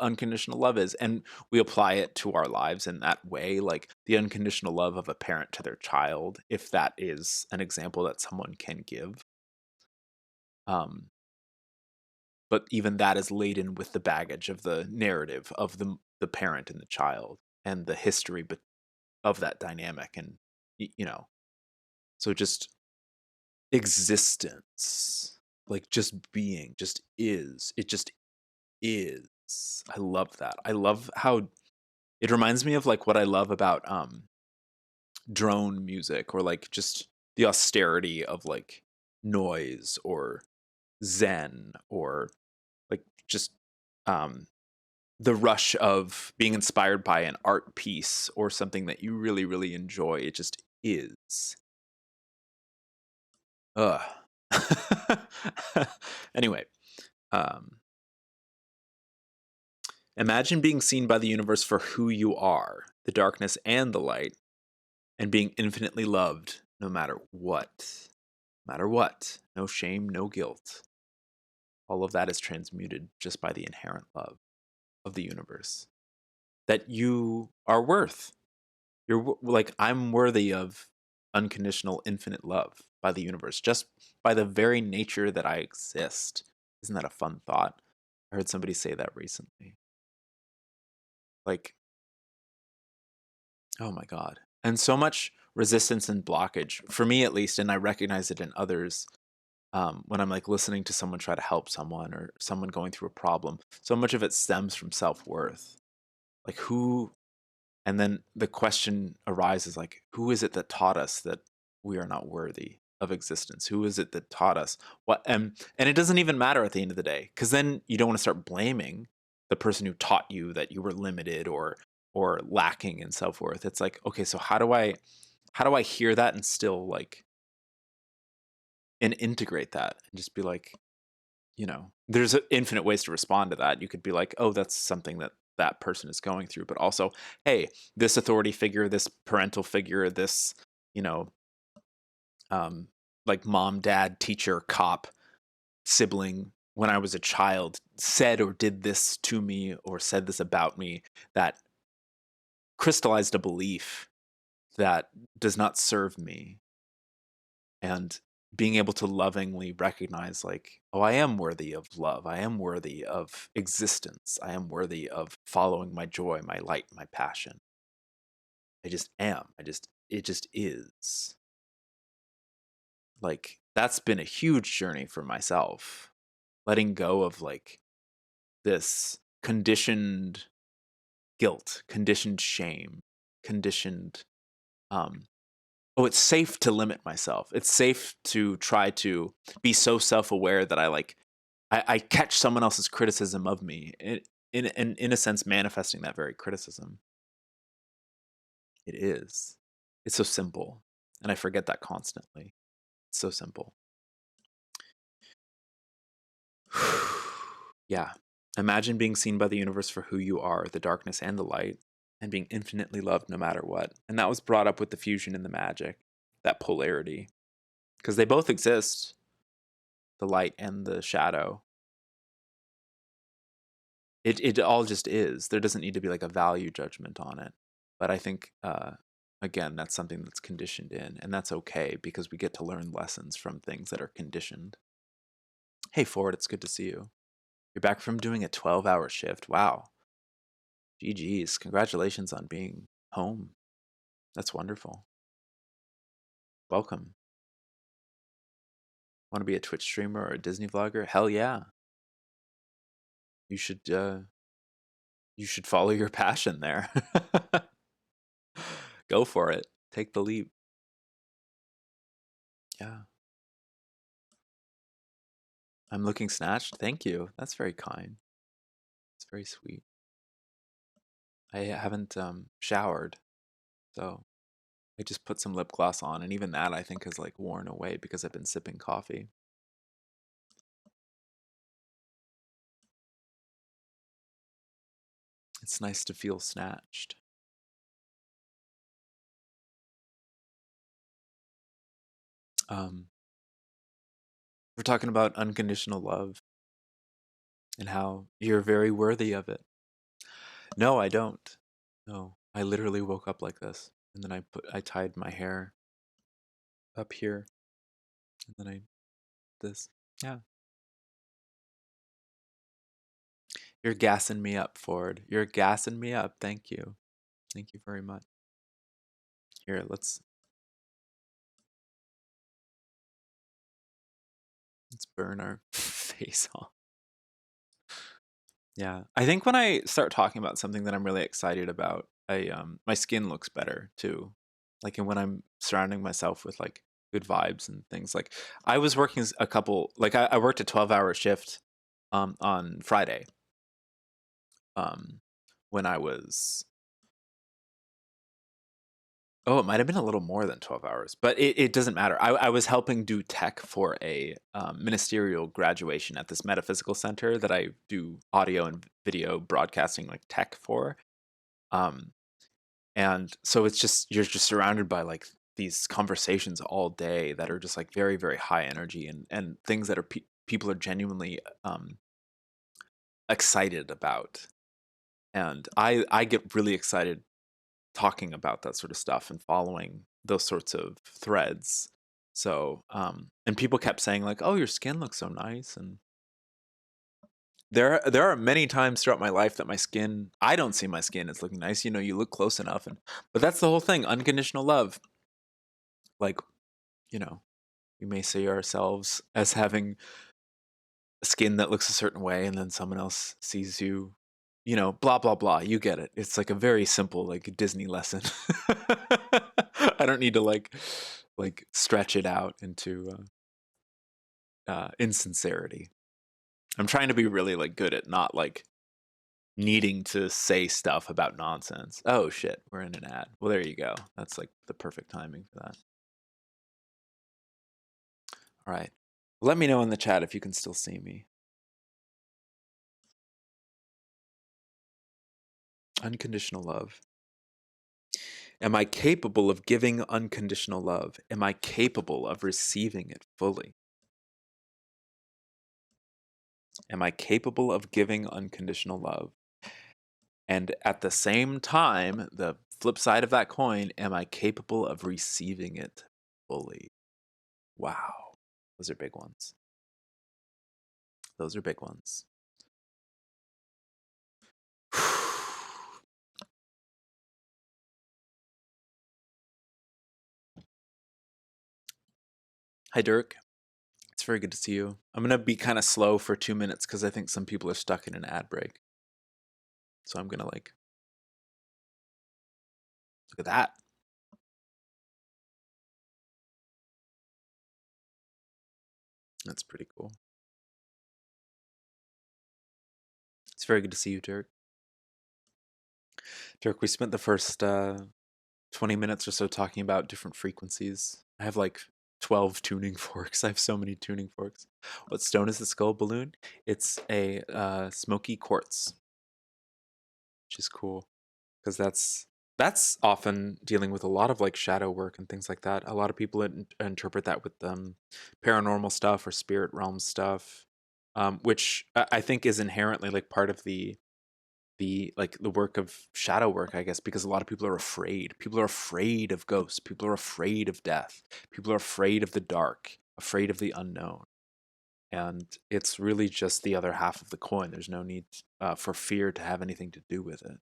unconditional love is, and we apply it to our lives in that way, like the unconditional love of a parent to their child, if that is an example that someone can give. But even that is laden with the baggage of the narrative of the parent and the child and the history of that dynamic, and so just existence, like just being, just is. It just is. I love that. I love how it reminds me of like what I love about drone music, or like just the austerity of like noise or zen, or like just um the rush of being inspired by an art piece or something that you really really enjoy. It just is. Ugh. Anyway, um imagine being seen by the universe for who you are, the darkness and the light, and being infinitely loved no matter what. No matter what. No shame, no guilt. All of that is transmuted just by the inherent love of the universe that you are worth. You're like, I'm worthy of unconditional, infinite love by the universe, just by the very nature that I exist. Isn't that a fun thought? I heard somebody say that recently. Like, oh my God. And so much resistance and blockage, for me at least, and I recognize it in others, when I'm like listening to someone try to help someone or someone going through a problem. So much of it stems from self-worth. Like who, and then the question arises like, who is it that taught us that we are not worthy of existence? Who is it that taught us what? And it doesn't even matter at the end of the day, because then you don't want to start blaming the person who taught you that you were limited or lacking in self-worth. It's like, okay, so how do I hear that and still like and integrate that and just be like, there's infinite ways to respond to that. You could be like, oh, that's something that person is going through, but also, hey, this authority figure, this parental figure, this, you know, like mom, dad, teacher, cop, sibling, when I was a child, said or did this to me or said this about me that crystallized a belief that does not serve me. And being able to lovingly recognize like, oh, I am worthy of love, I am worthy of existence, I am worthy of following my joy, my light, my passion. I just am. It just is. Like that's been a huge journey for myself, letting go of like this conditioned guilt, conditioned shame, conditioned oh, it's safe to limit myself. It's safe to try to be so self-aware that I catch someone else's criticism of me, in a sense manifesting that very criticism. It is. It's so simple, and I forget that constantly. It's so simple. Yeah. Imagine being seen by the universe for who you are, the darkness and the light, and being infinitely loved no matter what. And that was brought up with the fusion and the magic, that polarity. Because they both exist, the light and the shadow. It all just is. There doesn't need to be like a value judgment on it. But I think, again, that's something that's conditioned in. And that's okay because we get to learn lessons from things that are conditioned. Hey, Ford, it's good to see you. You're back from doing a 12-hour shift. Wow. GG's. Congratulations on being home. That's wonderful. Welcome. Want to be a Twitch streamer or a Disney vlogger? Hell yeah. You should follow your passion there. Go for it. Take the leap. Yeah. I'm looking snatched. Thank you. That's very kind. It's very sweet. I haven't showered, so I just put some lip gloss on, and even that I think has like worn away because I've been sipping coffee. It's nice to feel snatched. We're talking about unconditional love and how you're very worthy of it. No, I don't. No, I literally woke up like this, and then I tied my hair up here, and then I this. Yeah, you're gassing me up, Ford. You're gassing me up. Thank you. Thank you very much. Here, let's burn our face off. Yeah, I think when I start talking about something that I'm really excited about, my skin looks better too. Like, and when I'm surrounding myself with like good vibes and things. Like, I was working a couple, like I worked a 12-hour shift, on Friday, um, when I was. Oh, it might have been a little more than 12 hours, but it doesn't matter. I was helping do tech for a ministerial graduation at this metaphysical center that I do audio and video broadcasting like tech for. Um, and so it's just, you're just surrounded by like these conversations all day that are just like very, very high energy and things that are people are genuinely excited about. And I get really excited talking about that sort of stuff and following those sorts of threads. So, and people kept saying like, "Oh, your skin looks so nice." And there are many times throughout my life that my skin, I don't see my skin as looking nice. You know, you look close enough, and but that's the whole thing, unconditional love. Like, you know, we may see ourselves as having a skin that looks a certain way, and then someone else sees you, you know, blah blah blah. You get it. It's like a very simple like Disney lesson. I don't need to like stretch it out into insincerity. I'm trying to be really like good at not like needing to say stuff about nonsense. Oh shit, we're in an ad. Well, there you go. That's like the perfect timing for that. All right. Let me know in the chat if you can still see me. Unconditional love. Am I capable of giving unconditional love? Am I capable of receiving it fully? Am I capable of giving unconditional love? And at the same time, the flip side of that coin, am I capable of receiving it fully? Wow. Those are big ones. Those are big ones. Hi, Dirk. It's very good to see you. I'm going to be kind of slow for 2 minutes because I think some people are stuck in an ad break. So I'm going to like, look at that. That's pretty cool. It's very good to see you, Dirk. Dirk, we spent the first 20 minutes or so talking about different frequencies. I have like 12 tuning forks. I have so many tuning forks. What stone is the skull balloon? It's a smoky quartz, which is cool because that's often dealing with a lot of like shadow work and things like that. A lot of people interpret that with paranormal stuff or spirit realm stuff, which I think is inherently like part of the work of shadow work, I guess, because a lot of people are afraid. People are afraid of ghosts. People are afraid of death. People are afraid of the dark, afraid of the unknown. And it's really just the other half of the coin. There's no need for fear to have anything to do with it.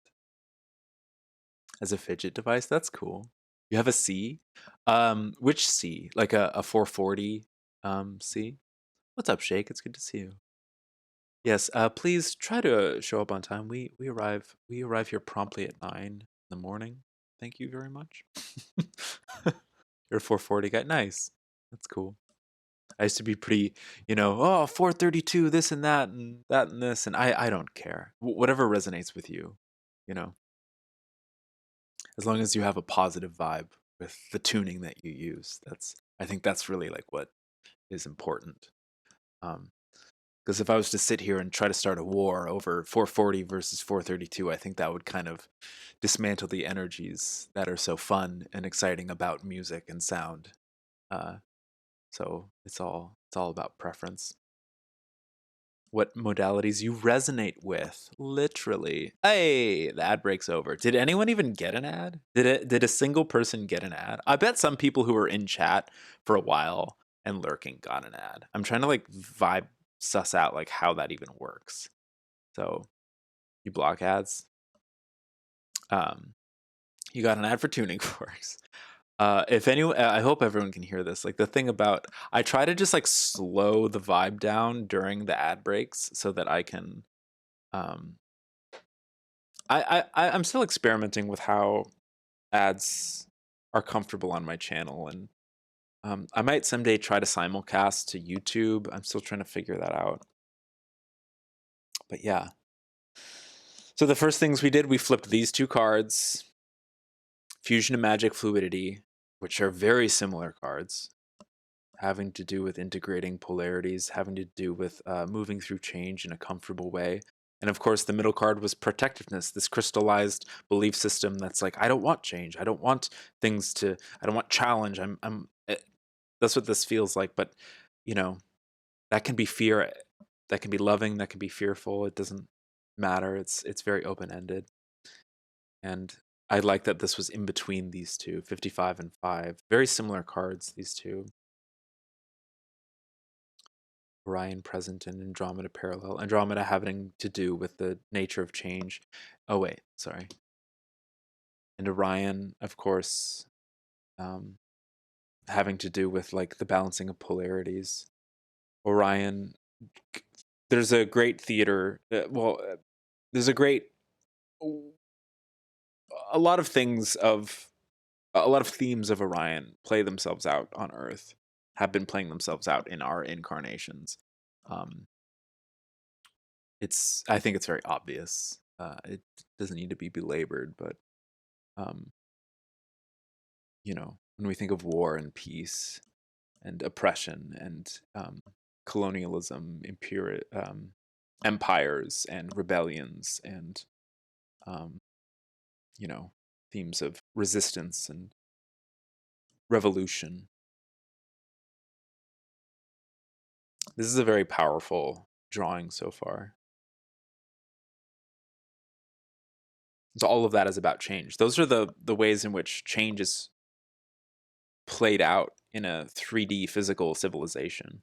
As a fidget device, that's cool. You have a C? Which C? Like a 440 C? What's up, Shake? It's good to see you. Yes, please try to show up on time. We arrive here promptly at 9 in the morning. Thank you very much. You're a 440 guy. Nice. That's cool. I used to be pretty, oh, 432, this and that and this, and I don't care. Whatever resonates with you, you know, as long as you have a positive vibe with the tuning that you use. I think that's really like what is important. Because if I was to sit here and try to start a war over 440 versus 432, I think that would kind of dismantle the energies that are so fun and exciting about music and sound. Uh, so it's all about preference. What modalities you resonate with, literally. Hey, the ad breaks over. Did anyone even get an ad? Did a single person get an ad? I bet some people who were in chat for a while and lurking got an ad. I'm trying to like vibe suss out like how that even works. So you block ads. You got an ad for tuning forks. If anyone, I hope everyone can hear this. Like the thing about, I try to just like slow the vibe down during the ad breaks so that I can. Um, I'm still experimenting with how ads are comfortable on my channel, and I might someday try to simulcast to YouTube. I'm still trying to figure that out. But yeah. So the first things we did, we flipped these two cards, Fusion and Magic Fluidity, which are very similar cards, having to do with integrating polarities, having to do with moving through change in a comfortable way. And of course, the middle card was protectiveness, this crystallized belief system that's like, I don't want change. I don't want I don't want challenge. That's what this feels like. But, you know, that can be fear, that can be loving, that can be fearful. It doesn't matter. It's very open ended. And I like that this was in between these two, 55 and 5. Very similar cards, these two. Orion present and Andromeda parallel. Andromeda having to do with the nature of change. Oh, wait, sorry. And Orion, of course, having to do with like the balancing of polarities. Orion, there's a great theater. There's a lot of a lot of themes of Orion play themselves out on Earth, have been playing themselves out in our incarnations. Um, I think it's very obvious. It doesn't need to be belabored, but um, when we think of war and peace and oppression and colonialism, empires and rebellions and um, themes of resistance and revolution. This is a very powerful drawing so far. So all of that is about change. Those are the ways in which change is played out in a 3D physical civilization.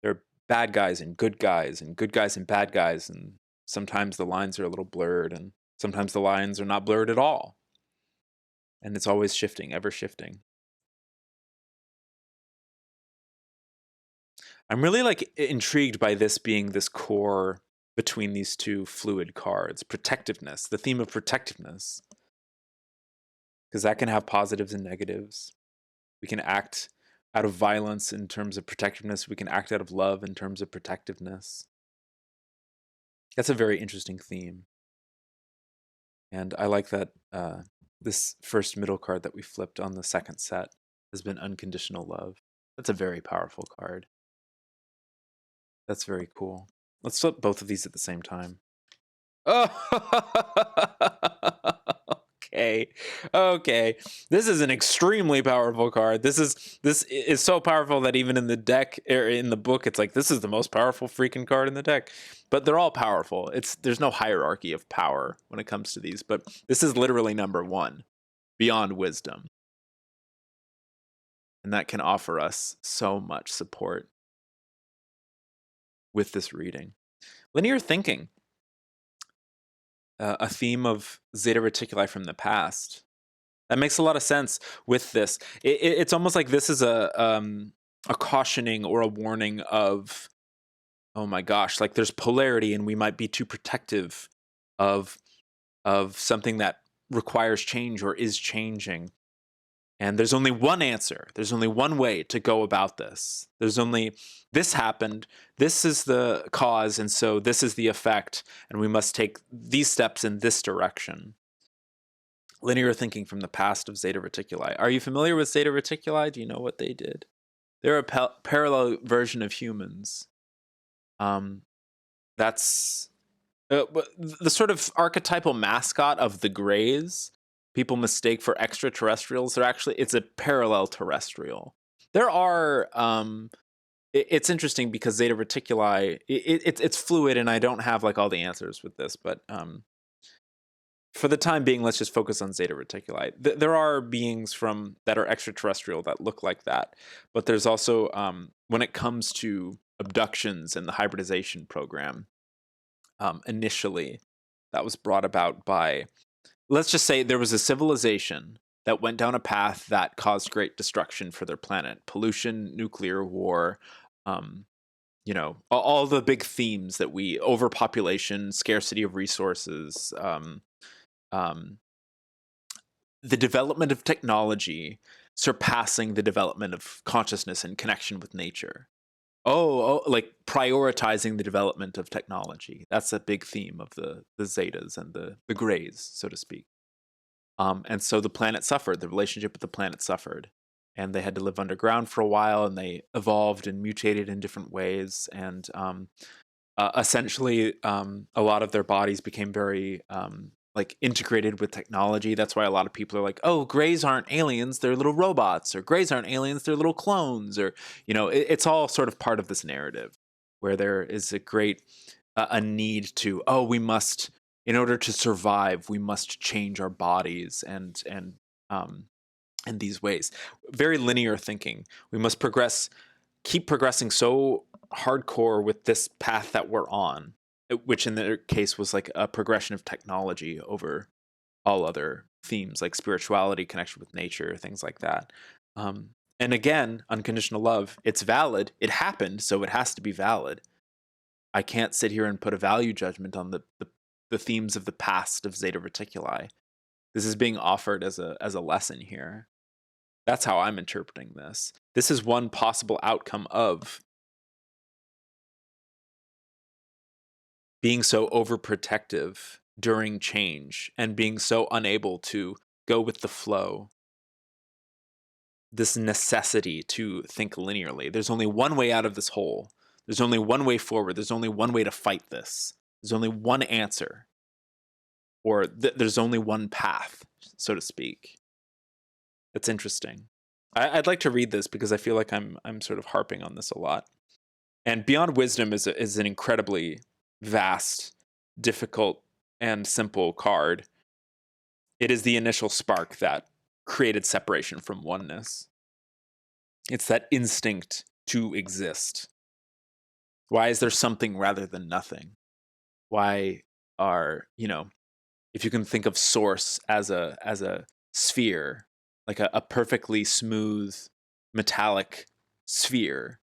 There are bad guys and good guys and good guys and bad guys, and sometimes the lines are a little blurred and sometimes the lines are not blurred at all. And it's always shifting, ever shifting. I'm really like intrigued by this being this core between these two fluid cards. Protectiveness, the theme of protectiveness. Because that can have positives and negatives. We can act out of violence in terms of protectiveness. We can act out of love in terms of protectiveness. That's a very interesting theme. And I like that this first middle card that we flipped on the second set has been unconditional love. That's a very powerful card. That's very cool. Let's flip both of these at the same time. Oh, okay, okay. This is an extremely powerful card. This is so powerful that even in the deck or in the book, it's like this is the most powerful freaking card in the deck. But they're all powerful. There's no hierarchy of power when it comes to these. But this is literally number one, beyond wisdom, and that can offer us so much support with this reading. Linear thinking. A theme of Zeta Reticuli from the past. That makes a lot of sense with this. It's almost like this is a cautioning or a warning of, oh my gosh, like there's polarity and we might be too protective of something that requires change or is changing. And there's only one answer. There's only one way to go about this. There's only this happened. This is the cause. And so this is the effect. And we must take these steps in this direction. Linear thinking from the past of Zeta Reticuli. Are you familiar with Zeta Reticuli? Do you know what they did? They're a parallel version of humans. That's the sort of archetypal mascot of the Greys. People mistake for extraterrestrials. It's a parallel terrestrial. There are it's interesting because Zeta Reticuli it's fluid, and I don't have like all the answers with this, but for the time being, let's just focus on Zeta Reticuli. There are beings that are extraterrestrial that look like that, but there's also when it comes to abductions and the hybridization program, initially that was brought about by, let's just say there was a civilization that went down a path that caused great destruction for their planet. Pollution, nuclear war, all the big themes that overpopulation, scarcity of resources, the development of technology surpassing the development of consciousness and connection with nature. Like prioritizing the development of technology. That's a big theme of the Zetas and the Greys, so to speak. And so the planet suffered. The relationship with the planet suffered. And they had to live underground for a while, and they evolved and mutated in different ways. And essentially, a lot of their bodies became very like integrated with technology. That's why a lot of people are like, oh, Greys aren't aliens, they're little robots, or Greys aren't aliens, they're little clones, or, it's all sort of part of this narrative where there is a great, a need to, we must, in order to survive, we must change our bodies and in these ways. Very linear thinking. We must keep progressing so hardcore with this path that we're on, which in their case was like a progression of technology over all other themes like spirituality, connection with nature, things like that. And again, unconditional love, it's valid. It happened, so it has to be valid. I can't sit here and put a value judgment on the themes of the past of Zeta Reticuli. This is being offered as a lesson here. That's how I'm interpreting this. This is one possible outcome of being so overprotective during change and being so unable to go with the flow. This necessity to think linearly. There's only one way out of this hole. There's only one way forward. There's only one way to fight this. There's only one answer. Or there's only one path, so to speak. That's interesting. I'd like to read this because I feel like I'm sort of harping on this a lot. And Beyond Wisdom is an incredibly vast, difficult, and simple card. It is the initial spark that created separation from oneness. It's that instinct to exist. Why is there something rather than nothing? Why are, if you can think of source as a sphere, like a perfectly smooth metallic sphere,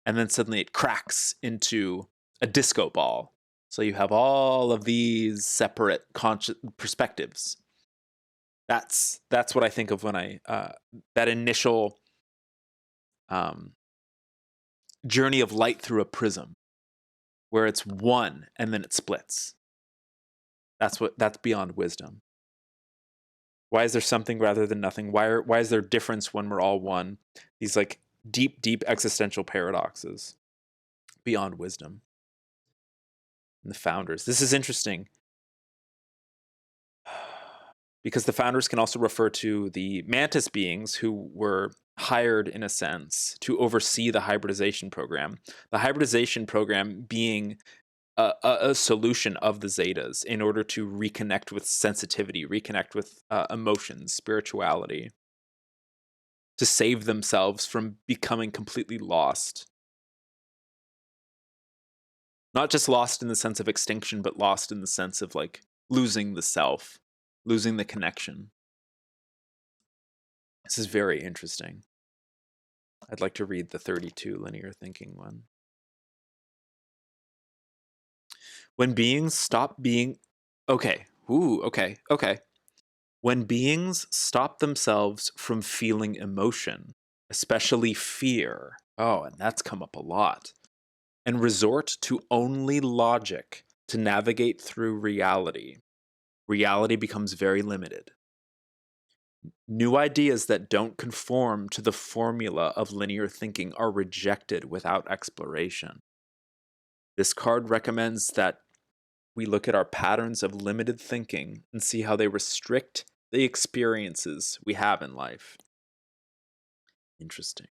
and then suddenly it cracks into a disco ball. So you have all of these separate perspectives. That's what I think of when I that initial journey of light through a prism, where it's one and then it splits. That's Beyond Wisdom. Why is there something rather than nothing? Why is there difference when we're all one? These like deep existential paradoxes beyond wisdom. And the founders. This is interesting because the founders can also refer to the mantis beings who were hired, in a sense, to oversee the hybridization program. The hybridization program being a solution of the Zetas in order to reconnect with sensitivity, reconnect with emotions, spirituality, to save themselves from becoming completely lost. Not just lost in the sense of extinction, but lost in the sense of like losing the self, losing the connection. This is very interesting. I'd like to read the 32 linear thinking one. When beings stop being... Okay. Ooh, okay. When beings stop themselves from feeling emotion, especially fear, oh, and that's come up a lot, and resort to only logic to navigate through reality, reality becomes very limited. New ideas that don't conform to the formula of linear thinking are rejected without exploration. This card recommends that we look at our patterns of limited thinking and see how they restrict the experiences we have in life. Interesting.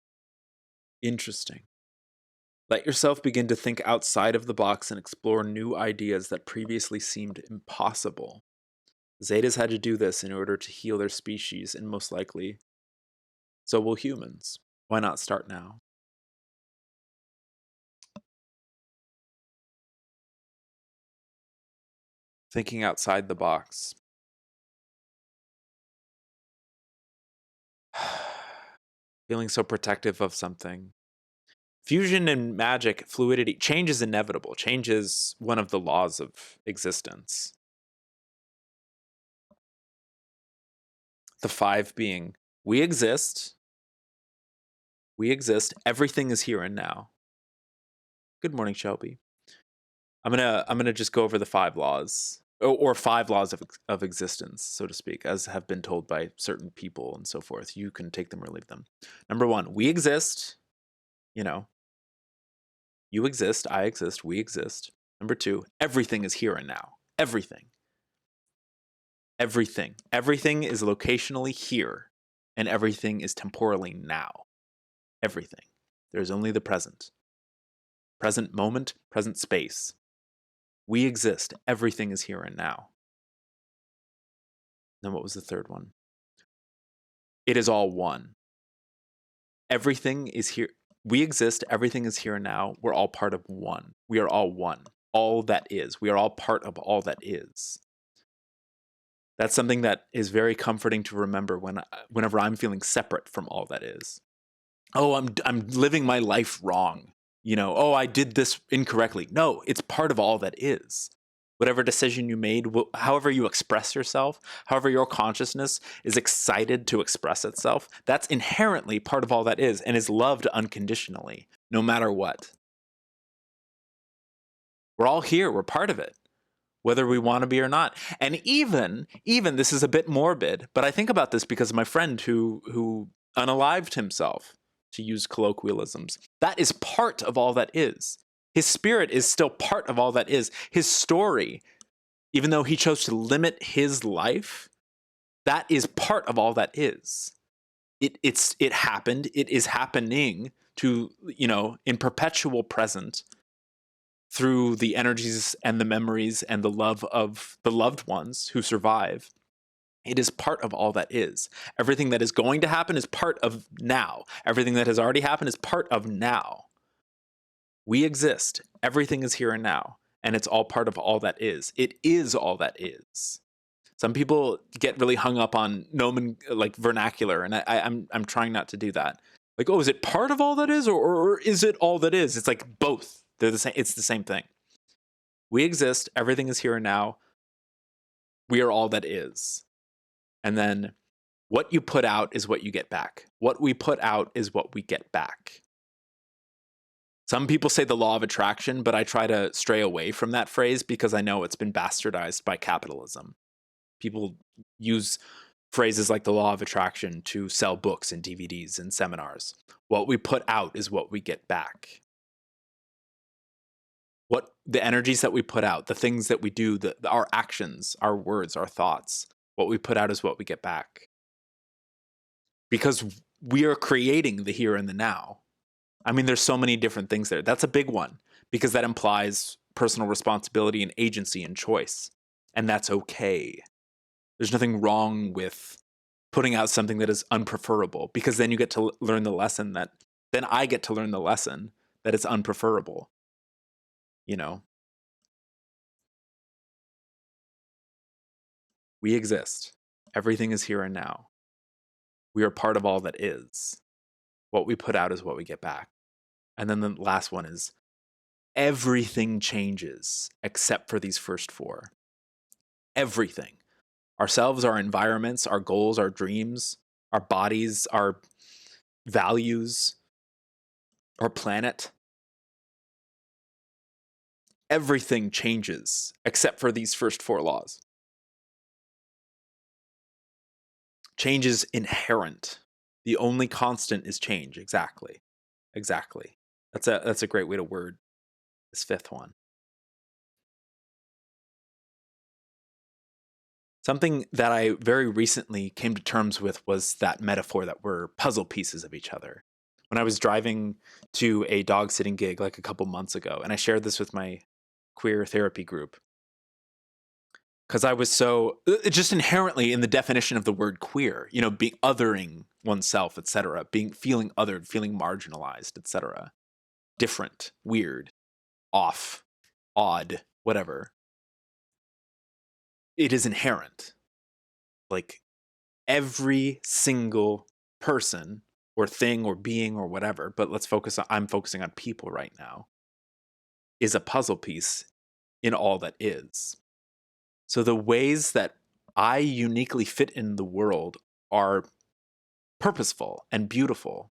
Let yourself begin to think outside of the box and explore new ideas that previously seemed impossible. Zetas had to do this in order to heal their species, and most likely, so will humans. Why not start now? Thinking outside the box. Feeling so protective of something. Fusion and magic, fluidity, change is inevitable. Change is one of the laws of existence. The 5 being, we exist, everything is here and now. Good morning, Shelby. I'm gonna just go over the 5 laws, or 5 laws of existence, so to speak, as have been told by certain people and so forth. You can take them or leave them. Number 1, we exist. You exist, I exist, we exist. Number 2, everything is here and now. Everything is locationally here, and everything is temporally now. Everything. There's only the present moment, present space. We exist, everything is here and now. Then what was the third one? It is all one. Everything is here. We exist, everything is here and now. We're all part of one. We are all one. All that is. We are all part of all that is. That's something that is very comforting to remember whenever I'm feeling separate from all that is. Oh, I'm living my life wrong. Oh, I did this incorrectly. No, it's part of all that is. Whatever decision you made, however you express yourself, however your consciousness is excited to express itself, that's inherently part of all that is and is loved unconditionally, no matter what. We're all here. We're part of it, whether we want to be or not. And even this is a bit morbid, but I think about this because of my friend who unalived himself, to use colloquialisms. That is part of all that is. His spirit is still part of all that is. His story, even though he chose to limit his life, that is part of all that is. It happened. It is happening to, in perpetual present, through the energies and the memories and the love of the loved ones who survive. It is part of all that is. Everything that is going to happen is part of now. Everything that has already happened is part of now. We exist. Everything is here and now. And it's all part of all that is. It is all that is. Some people get really hung up on vernacular, and I'm trying not to do that. Like, oh, is it part of all that is, or is it all that is? It's like both. They're the same. It's the same thing. We exist. Everything is here and now. We are all that is. And then what you put out is what you get back. What we put out is what we get back. Some people say the law of attraction, but I try to stray away from that phrase because I know it's been bastardized by capitalism. People use phrases like the law of attraction to sell books and DVDs and seminars. What we put out is what we get back. What the energies that we put out, the things that we do, our actions, our words, our thoughts, what we put out is what we get back. Because we are creating the here and the now. I mean, there's so many different things there. That's a big one because that implies personal responsibility and agency and choice. And that's okay. There's nothing wrong with putting out something that is unpreferable because then you get to learn the lesson then I get to learn the lesson that it's unpreferable. You know, we exist. Everything is here and now. We are part of all that is. What we put out is what we get back. And then the last one is everything changes except for these first four. Everything. Ourselves, our environments, our goals, our dreams, our bodies, our values, our planet. Everything changes except for these first four laws. Change is inherent. The only constant is change. Exactly. That's a great way to word this fifth one. Something that I very recently came to terms with was that metaphor that we're puzzle pieces of each other. When I was driving to a dog sitting gig like a couple months ago, and I shared this with my queer therapy group, because I was so just inherently in the definition of the word queer, being othering oneself, etc., feeling othered, feeling marginalized, etc., different, weird, off, odd, whatever. It is inherent. Like every single person or thing or being or whatever, but I'm focusing on people right now, is a puzzle piece in all that is. So the ways that I uniquely fit in the world are purposeful and beautiful.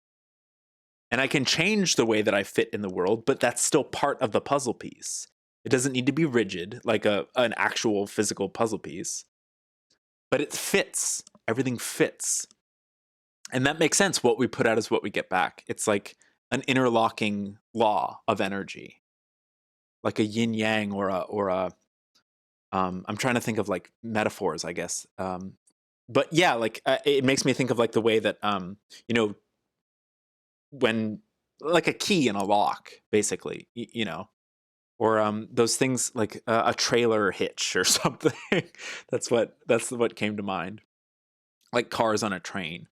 And I can change the way that I fit in the world, but that's still part of the puzzle piece. It doesn't need to be rigid, like an actual physical puzzle piece. But it fits. Everything fits. And that makes sense. What we put out is what we get back. It's like an interlocking law of energy. Like a yin yang or a I'm trying to think of like metaphors, I guess. But yeah, like it makes me think of like the way that when like a key in a lock, basically, or those things like a trailer hitch or something. that's what came to mind. Like cars on a train.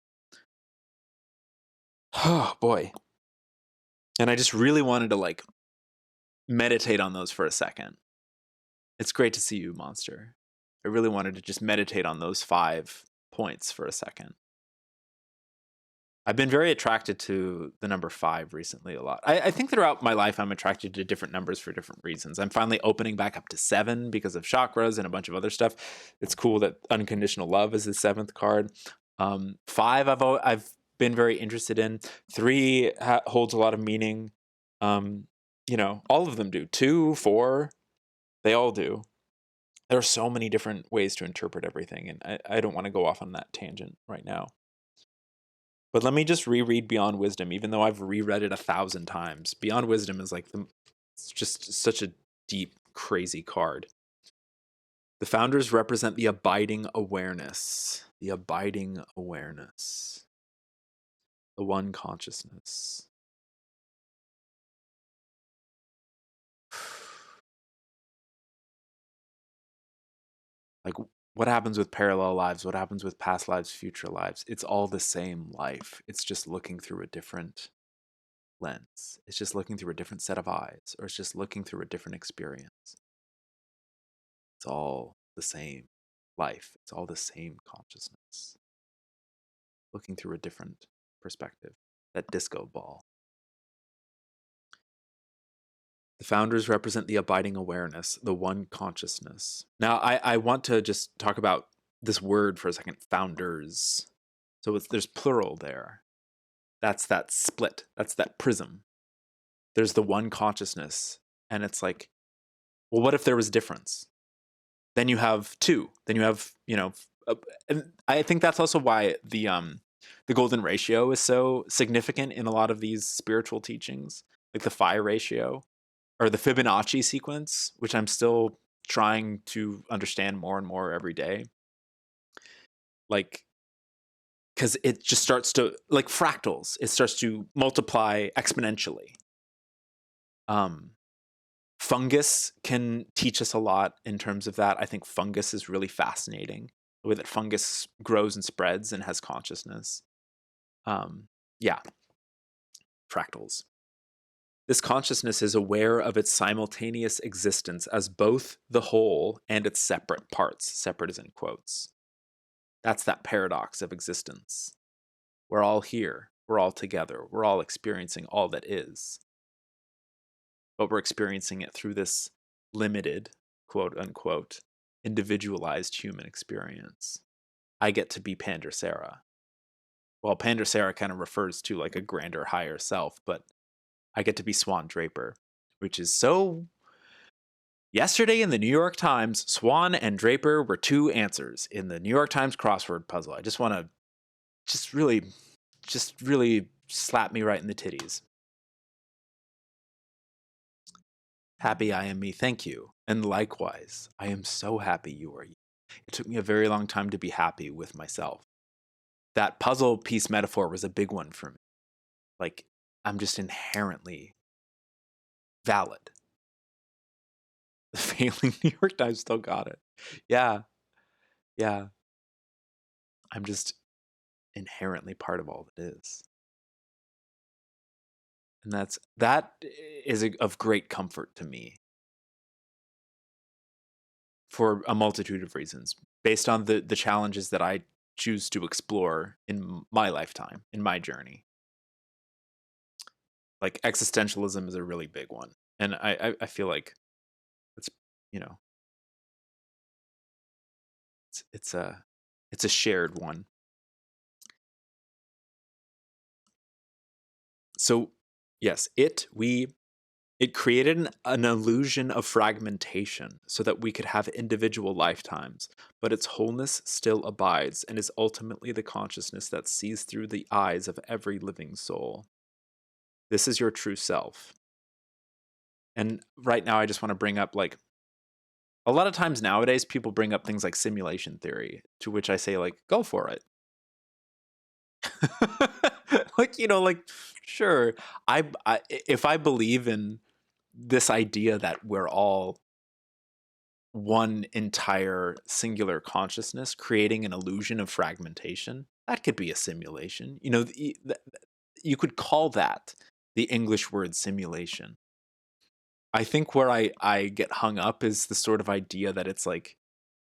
Oh boy. And I just really wanted to like meditate on those for a second. It's great to see you, Monster. I really wanted to just meditate on those 5 points for a second. I've been very attracted to the number 5 recently a lot. I think throughout my life, I'm attracted to different numbers for different reasons. I'm finally opening back up to 7 because of chakras and a bunch of other stuff. It's cool that unconditional love is the 7th card. 5, I've been very interested in. 3 holds a lot of meaning. All of them do. 2, 4, they all do. There are so many different ways to interpret everything, and I don't want to go off on that tangent right now. But let me just reread Beyond Wisdom, even though I've reread it 1,000 times. Beyond Wisdom is like it's just such a deep, crazy card. The founders represent the abiding awareness. The abiding awareness. The one consciousness. Like, what happens with parallel lives? What happens with past lives, future lives? It's all the same life. It's just looking through a different lens. It's just looking through a different set of eyes, or it's just looking through a different experience. It's all the same life. It's all the same consciousness. Looking through a different perspective. That disco ball. The founders represent the abiding awareness, the one consciousness. Now, I want to just talk about this word for a second, founders. So there's plural there. That's that split. That's that prism. There's the one consciousness. And it's like, well, what if there was difference? Then you have 2. Then you have, and I think that's also why the golden ratio is so significant in a lot of these spiritual teachings, like the phi ratio or the Fibonacci sequence, which I'm still trying to understand more and more every day. Like, because it just starts to, like fractals, it starts to multiply exponentially. Fungus can teach us a lot in terms of that. I think fungus is really fascinating, the way that fungus grows and spreads and has consciousness. Yeah, fractals. This consciousness is aware of its simultaneous existence as both the whole and its separate parts. Separate is in quotes. That's that paradox of existence. We're all here. We're all together. We're all experiencing all that is. But we're experiencing it through this limited, quote unquote, individualized human experience. I get to be Pandasara. Well, Pandasara kind of refers to like a grander, higher self, but I get to be Swan Draper, which is so. Yesterday in the New York Times, Swan and Draper were two answers in the New York Times crossword puzzle. I just want to just really slap me right in the titties. Happy I am me, thank you. And likewise, I am so happy you are you. It took me a very long time to be happy with myself. That puzzle piece metaphor was a big one for me. Like, I'm just inherently valid. The failing New York Times still got it. Yeah. I'm just inherently part of all that is. And that is of great comfort to me for a multitude of reasons, based on the challenges that I choose to explore in my lifetime, in my journey. Like existentialism is a really big one. And I feel like it's, you know, it's a shared one. So yes, it created an illusion of fragmentation so that we could have individual lifetimes, but its wholeness still abides and is ultimately the consciousness that sees through the eyes of every living soul. This is your true self. And right now I just want to bring up, like, a lot of times nowadays people bring up things like simulation theory, to which I say, like, go for it. Like, like, sure. If I believe in this idea that we're all one entire singular consciousness creating an illusion of fragmentation, that could be a simulation. You could call that the English word simulation. I think where I get hung up is the sort of idea that it's like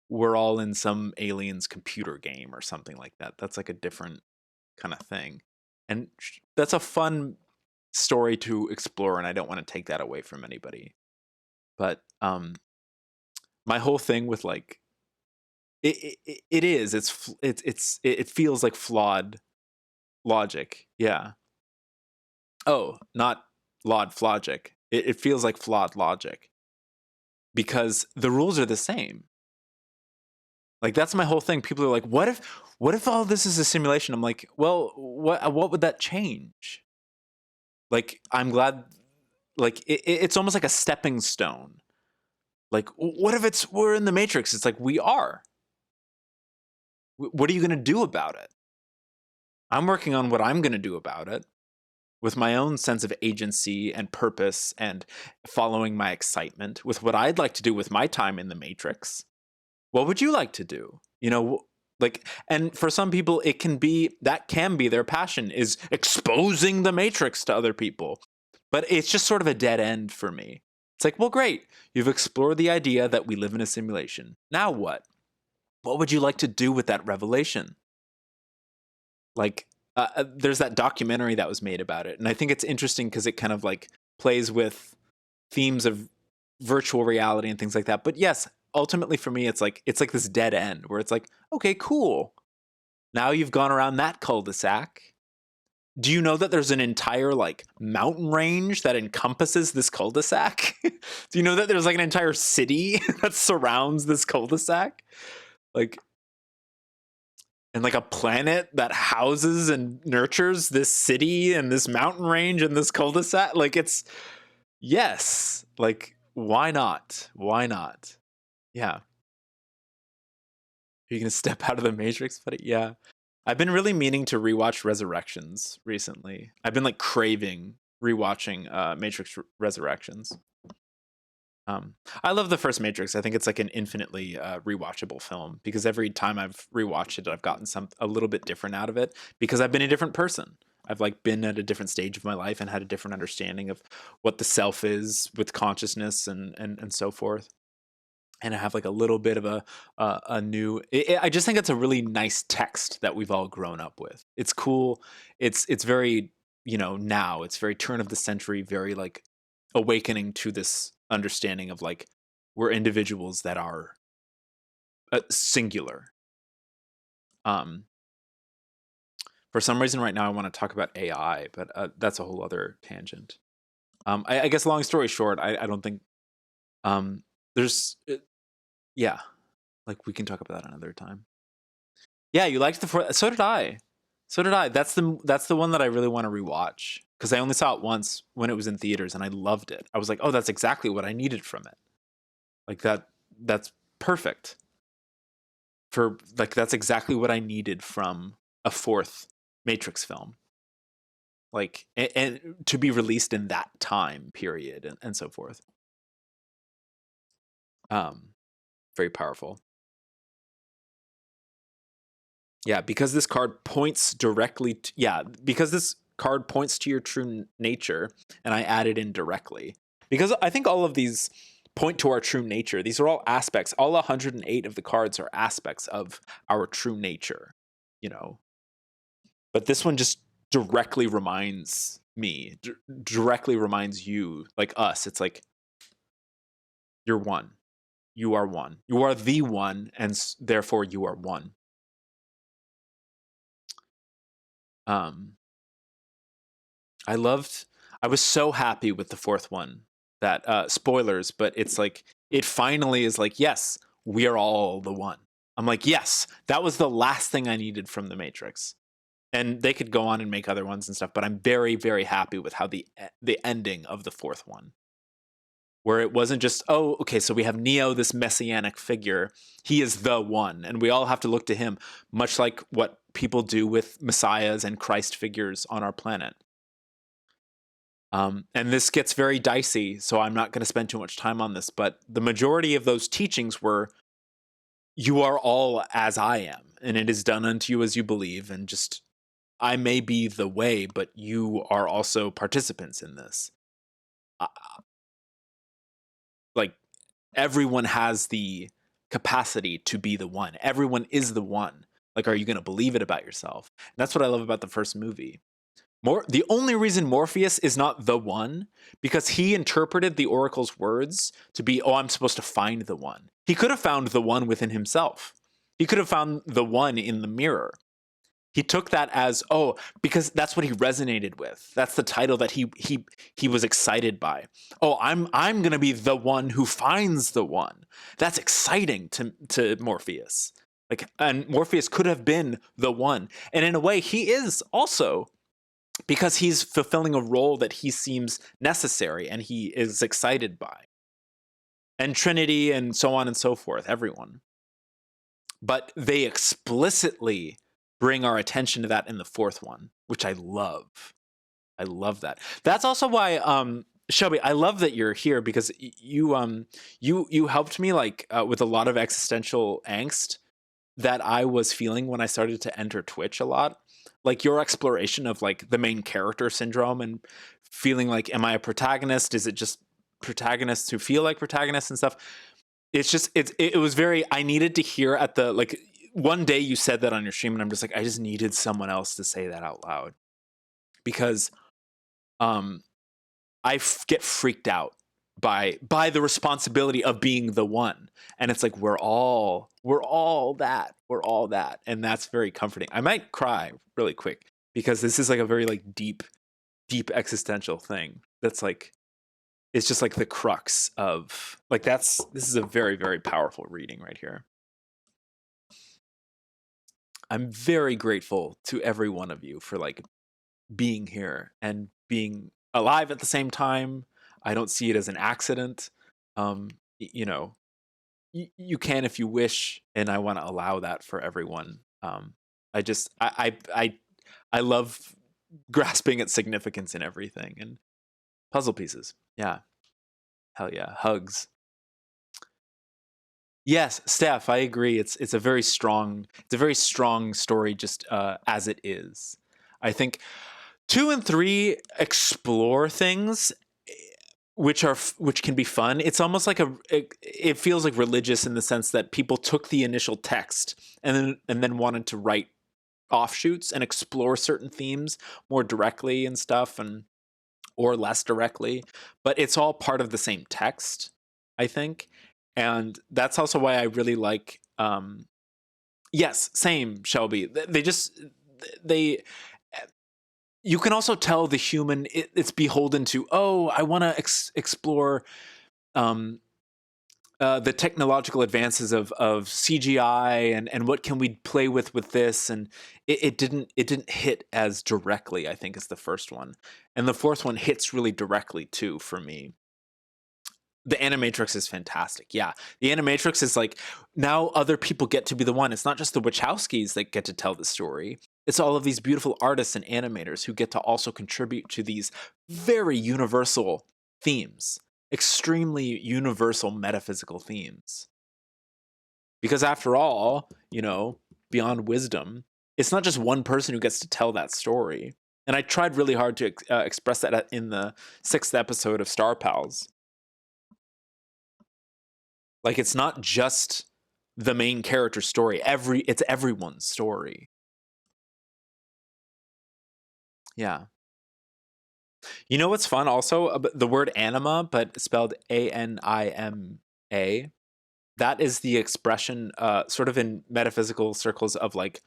we're all in some alien's computer game or something like that. That's like a different kind of thing. And that's a fun story to explore, and I don't want to take that away from anybody. But my whole thing with, like, it feels like flawed logic. Yeah. Oh, not flawed logic. It feels like flawed logic because the rules are the same. Like, that's my whole thing. People are like, what if all this is a simulation? I'm like, well, what would that change? Like, I'm glad, like, it's almost like a stepping stone. Like, what if we're in the Matrix? It's like, we are. What are you going to do about it? I'm working on what I'm going to do about it with my own sense of agency and purpose and following my excitement with what I'd like to do with my time in the Matrix. What would you like to do? Like, and for some people, that can be their passion, is exposing the Matrix to other people. But it's just sort of a dead end for me. It's like, well, great. You've explored the idea that we live in a simulation. Now what? What would you like to do with that revelation? Like, there's that documentary that was made about it. And I think it's interesting because it kind of like plays with themes of virtual reality and things like that. But yes, ultimately for me, it's like this dead end where it's like, okay, cool. Now you've gone around that cul-de-sac. Do you know that there's an entire, like, mountain range that encompasses this cul-de-sac? Do you know that there's like an entire city that surrounds this cul-de-sac? Like, and like a planet that houses and nurtures this city and this mountain range and this cul-de-sac. Like it's yes. Like why not? Why not? Yeah. Are you gonna step out of the Matrix, buddy? Yeah. I've been really meaning to rewatch Resurrections recently. I've been like craving rewatching Matrix Resurrections. I love the first Matrix. I think it's like an infinitely rewatchable film because every time I've rewatched it, I've gotten a little bit different out of it because I've been a different person. I've like been at a different stage of my life and had a different understanding of what the self is with consciousness and so forth. And I have like a little bit of a new. I just think it's a really nice text that we've all grown up with. It's cool. It's very now it's very turn of the century, very like awakening to this understanding of like we're individuals that are singular. For some reason right now I want to talk about AI, but that's a whole other tangent. I guess long story short, I don't think there's yeah, like we can talk about that another time. Yeah, you liked so did I. So did I. That's the one that I really want to rewatch because I only saw it once when it was in theaters and I loved it. I was like, "Oh, that's exactly what I needed from it." Like that's perfect. For like that's exactly what I needed from a fourth Matrix film. Like and to be released in that time period and so forth. Very powerful. Yeah, because this card points directly to, because this card points to your true nature and I added in directly. Because I think all of these point to our true nature. These are all aspects. All 108 of the cards are aspects of our true nature, you know. But this one just directly reminds me, directly reminds you, like us. It's like you're one. You are one. You are the one and therefore you are one. I was so happy with the fourth one that spoilers, but it's like it finally is like, yes, we are all the one. I'm like, yes, that was the last thing I needed from the Matrix. And they could go on and make other ones and stuff, but I'm very, very happy with how the ending of the fourth one, where it wasn't just, oh, okay, so we have Neo, this messianic figure. He is the one, and we all have to look to him, much like what people do with messiahs and Christ figures on our planet. And this gets very dicey, so I'm not going to spend too much time on this, but the majority of those teachings were, you are all as I am, and it is done unto you as you believe, and just, I may be the way, but you are also participants in this. Like, everyone has the capacity to be the one. Everyone is the one. Like, are you going to believe it about yourself? And that's what I love about the first movie. The only reason Morpheus is not the one, because he interpreted the Oracle's words to be, oh, I'm supposed to find the one. He could have found the one within himself. He could have found the one in the mirror. He took that as, oh, because that's what he resonated with. That's the title that he was excited by. Oh, I'm gonna be the one who finds the one. That's exciting to Morpheus. Like, and Morpheus could have been the one. And in a way, he is also, because he's fulfilling a role that he seems necessary and he is excited by. And Trinity and so on and so forth, everyone. But they explicitly bring our attention to that in the fourth one, which I love. I love that. That's also why, Shelby, I love that you're here because you helped me like with a lot of existential angst that I was feeling when I started to enter Twitch a lot. Like your exploration of like the main character syndrome and feeling like, am I a protagonist? Is it just protagonists who feel like protagonists and stuff? It's just, it was very, I needed to hear at the, like, one day you said that on your stream and I'm just like, I just needed someone else to say that out loud because get freaked out by the responsibility of being the one. And it's like, we're all that. And that's very comforting. I might cry really quick because this is like a very like deep existential thing. That's like, it's just like the crux of like, this is a very, very powerful reading right here. I'm very grateful to every one of you for like being here and being alive at the same time. I don't see it as an accident. You know, you can if you wish, and I want to allow that for everyone. I just I love grasping at significance in everything and puzzle pieces. Yeah, hell yeah, hugs. Yes, Steph, I agree. It's a very strong story just as it is. I think 2 and 3 explore things which can be fun. It's almost like it feels like religious in the sense that people took the initial text and then wanted to write offshoots and explore certain themes more directly and stuff and or less directly, but it's all part of the same text, I think. And that's also why I really like yes, same Shelby. They just they you can also tell the human it's beholden to, oh, I want to explore um the technological advances of CGI and what can we play with this, and it didn't hit as directly, I think, as the first one, and the fourth one hits really directly too for me. The Animatrix is fantastic. Yeah, the Animatrix is like now other people get to be the one. It's not just the Wachowskis that get to tell the story. It's all of these beautiful artists and animators who get to also contribute to these very universal themes, extremely universal metaphysical themes. Because after all, beyond wisdom, it's not just one person who gets to tell that story. And I tried really hard to express that in the 6th episode of Star Pals. Like, it's not just the main character's story. It's everyone's story. Yeah. You know what's fun also? The word anima, but spelled Anima. That is the expression, sort of in metaphysical circles of like,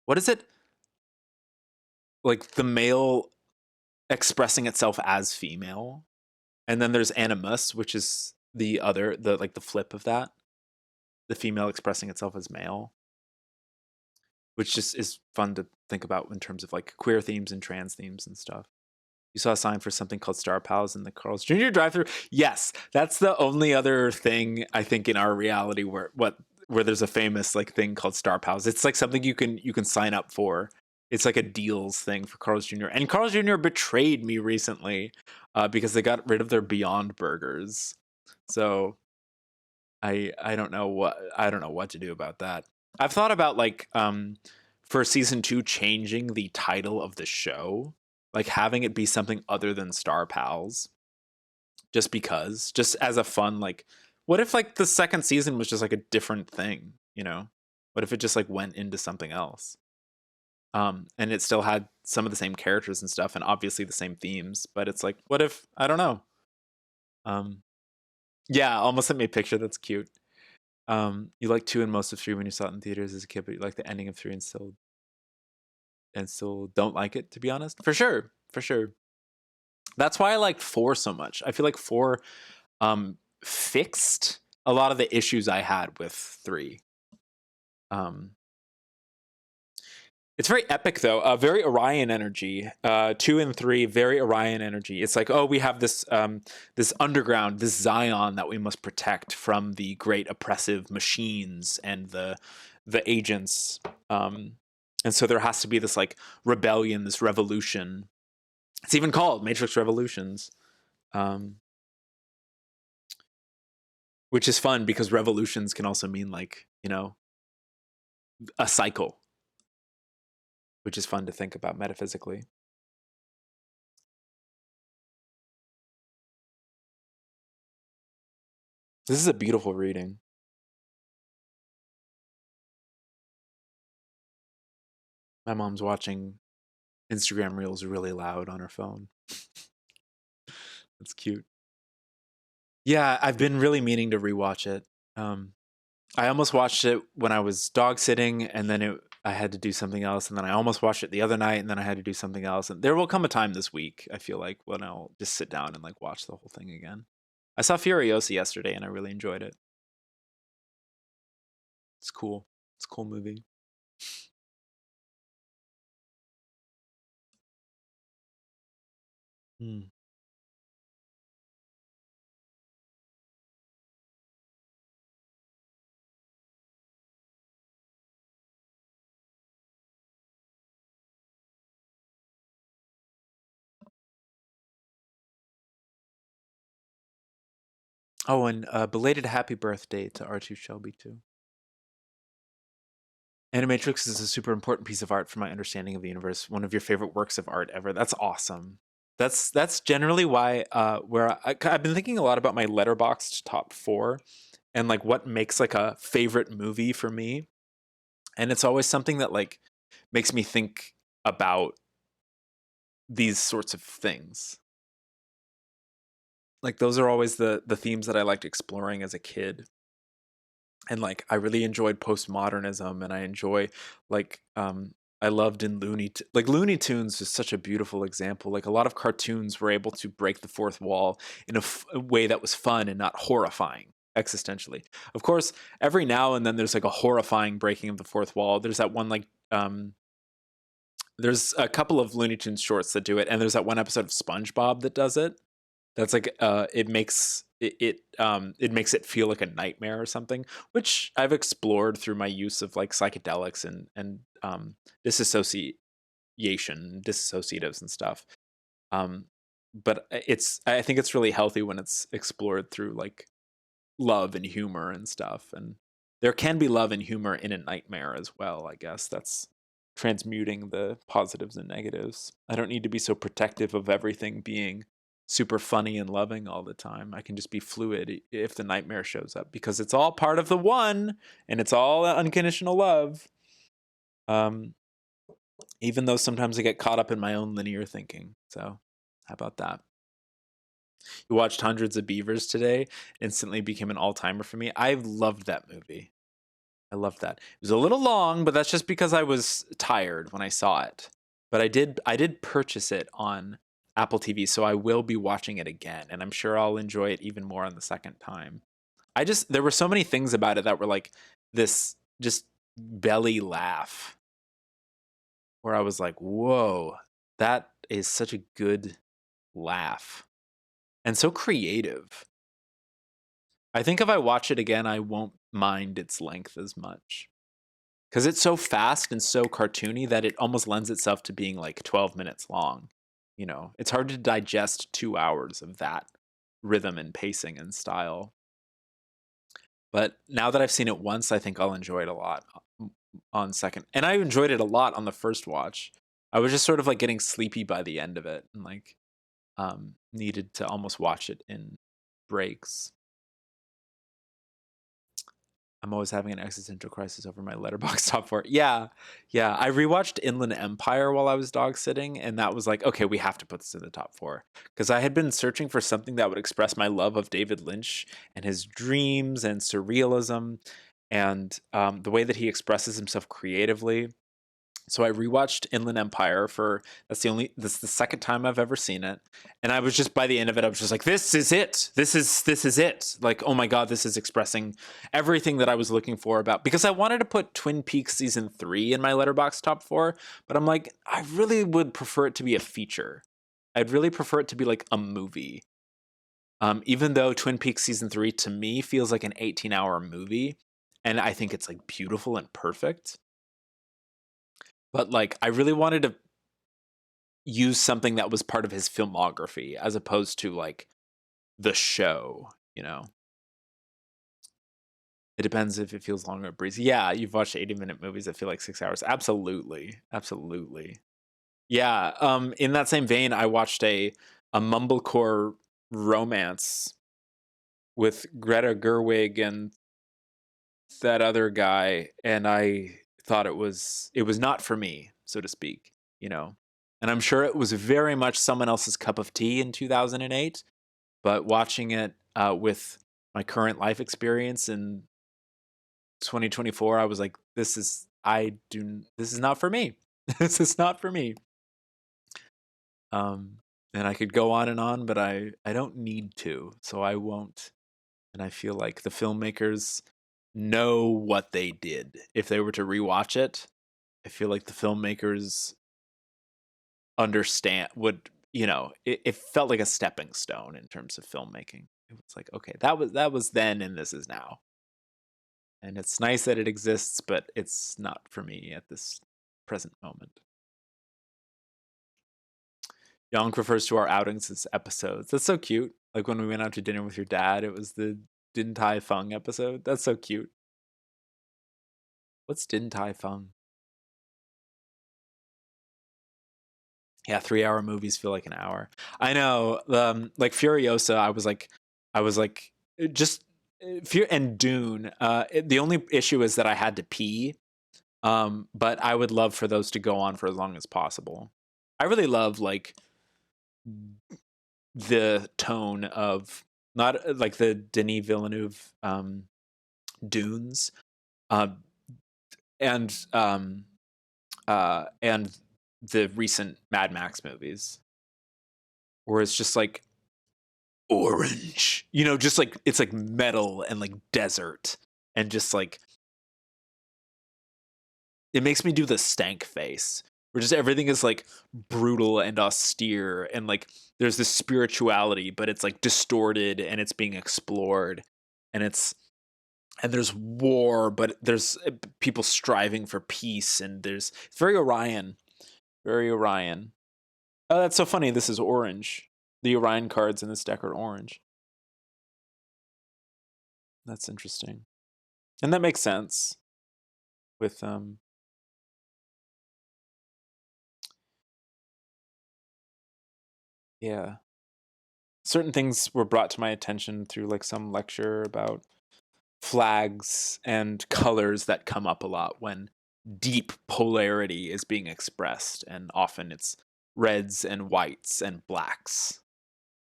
what is it? Like the male expressing itself as female. And then there's animus, which is the flip of that. The female expressing itself as male, which just is fun to think about in terms of like queer themes and trans themes and stuff. You saw a sign for something called Star Pals in the Carl's Jr. drive-through. Yes, that's the only other thing I think in our reality where there's a famous like thing called Star Pals. It's like something you can sign up for. It's like a deals thing for Carl's Jr. And Carl's Jr. betrayed me recently because they got rid of their Beyond Burgers. So I don't know what to do about that. I've thought about like for season 2 changing the title of the show, like having it be something other than Star Pals, just as a fun like, what if like the second season was just like a different thing, What if it just like went into something else? And it still had some of the same characters and stuff, and obviously the same themes, but it's like, what if I don't know? Yeah, almost sent me a picture. That's cute. You like 2 and most of 3 when you saw it in theaters as a kid, but you like the ending of 3 and still don't like it, to be honest. For sure, for sure. That's why I liked 4 so much. I feel like 4 fixed a lot of the issues I had with 3. Um, it's very epic though. Very Orion energy. 2 and 3, very Orion energy. It's like, oh, we have this this underground, this Zion that we must protect from the great oppressive machines and the agents. And so there has to be this like rebellion, this revolution. It's even called Matrix Revolutions. Which is fun because revolutions can also mean like, a cycle, which is fun to think about metaphysically. This is a beautiful reading. My mom's watching Instagram Reels really loud on her phone. That's cute. Yeah, I've been really meaning to rewatch it. I almost watched it when I was dog sitting, and then I had to do something else, and then I almost watched it the other night, and then I had to do something else. And there will come a time this week, I feel like, when I'll just sit down and like watch the whole thing again. I saw Furiosa yesterday, and I really enjoyed it. It's cool. It's a cool movie. Hmm. Oh, and belated happy birthday to R2 Shelby too. Animatrix is a super important piece of art for my understanding of the universe. One of your favorite works of art ever. That's awesome. That's generally why I've been thinking a lot about my letterboxed top four and like what makes like a favorite movie for me. And it's always something that like makes me think about these sorts of things. Like those are always the themes that I liked exploring as a kid. And like I really enjoyed postmodernism, and I enjoy like I loved in like Looney Tunes is such a beautiful example. Like a lot of cartoons were able to break the fourth wall in a way that was fun and not horrifying existentially. Of course, every now and then there's like a horrifying breaking of the fourth wall. There's that one like there's a couple of Looney Tunes shorts that do it, and there's that one episode of SpongeBob that does it. That's like it makes it feel like a nightmare or something, which I've explored through my use of like psychedelics and disassociation, dissociatives and stuff. Um, but I think it's really healthy when it's explored through like love and humor and stuff. And there can be love and humor in a nightmare as well, I guess. That's transmuting the positives and negatives. I don't need to be so protective of everything being super funny and loving all the time. I can just be fluid if the nightmare shows up because it's all part of the one and it's all unconditional love. Um, even though sometimes I get caught up in my own linear thinking. So, how about that? You watched Hundreds of Beavers today, instantly became an all timer for me. I loved that movie. I loved that. It was a little long, but that's just because I was tired when I saw it. But I did purchase it on Apple TV, so I will be watching it again, and I'm sure I'll enjoy it even more on the second time. There were so many things about it that were like this just belly laugh where I was like, "Whoa, that is such a good laugh." And so creative. I think if I watch it again, I won't mind its length as much. Because it's so fast and so cartoony that it almost lends itself to being like 12 minutes long. You know, it's hard to digest 2 hours of that rhythm and pacing and style. But now that I've seen it once, I think I'll enjoy it a lot on second. And I enjoyed it a lot on the first watch. I was just sort of like getting sleepy by the end of it and like needed to almost watch it in breaks. I'm always having an existential crisis over my letterbox top four. Yeah, yeah. I rewatched Inland Empire while I was dog sitting, and that was like, okay, we have to put this in the top four because I had been searching for something that would express my love of David Lynch and his dreams and surrealism, and the way that he expresses himself creatively. So I rewatched Inland Empire for that's the second time I've ever seen it. And I was just by the end of it, I was just like, this is it. This is it. Like, oh my God, this is expressing everything that I was looking for about because I wanted to put Twin Peaks season 3 in my letterbox top four, but I'm like, I really would prefer it to be a feature. I'd really prefer it to be like a movie. Even though Twin Peaks season 3 to me feels like an 18-hour movie, and I think it's like beautiful and perfect. But like I really wanted to use something that was part of his filmography as opposed to like the show, you know. It depends if it feels long or breezy. Yeah, you've watched 80-minute movies that feel like 6 hours. Absolutely. Absolutely. Yeah. In that same vein, I watched a mumblecore romance with Greta Gerwig and that other guy, and I thought it was not for me, so to speak, you know. And I'm sure it was very much someone else's cup of tea in 2008, but watching it with my current life experience in 2024, I was like, this is not for me. This is not for me. Um, and I could go on and on, but I don't need to, so I won't. And I feel like the filmmakers know what they did. If they were to rewatch it, I feel like the filmmakers understand would, it felt like a stepping stone in terms of filmmaking. It was like, okay, that was then and this is now. And it's nice that it exists, but it's not for me at this present moment. Yonk refers to our outings as episodes. That's so cute. Like when we went out to dinner with your dad, it was the Din Tai Fung episode. That's so cute. What's Din Tai Fung? Yeah, 3 hour movies feel like an hour. I know. Like Furiosa, I was like, just Fear and Dune. The only issue is that I had to pee. But I would love for those to go on for as long as possible. I really love like the tone of not like the Denis Villeneuve Dunes, uh, and the recent Mad Max movies, where it's just like orange, just like it's like metal and like desert, and just like it makes me do the stank face where just everything is like brutal and austere, and like there's this spirituality but it's like distorted and it's being explored, and there's war but there's people striving for peace, and it's very Orion, very Orion. Oh, that's so funny, this is orange. The Orion cards in this deck are orange. That's interesting, and that makes sense with yeah, certain things were brought to my attention through like some lecture about flags and colors that come up a lot when deep polarity is being expressed, and often it's reds and whites and blacks,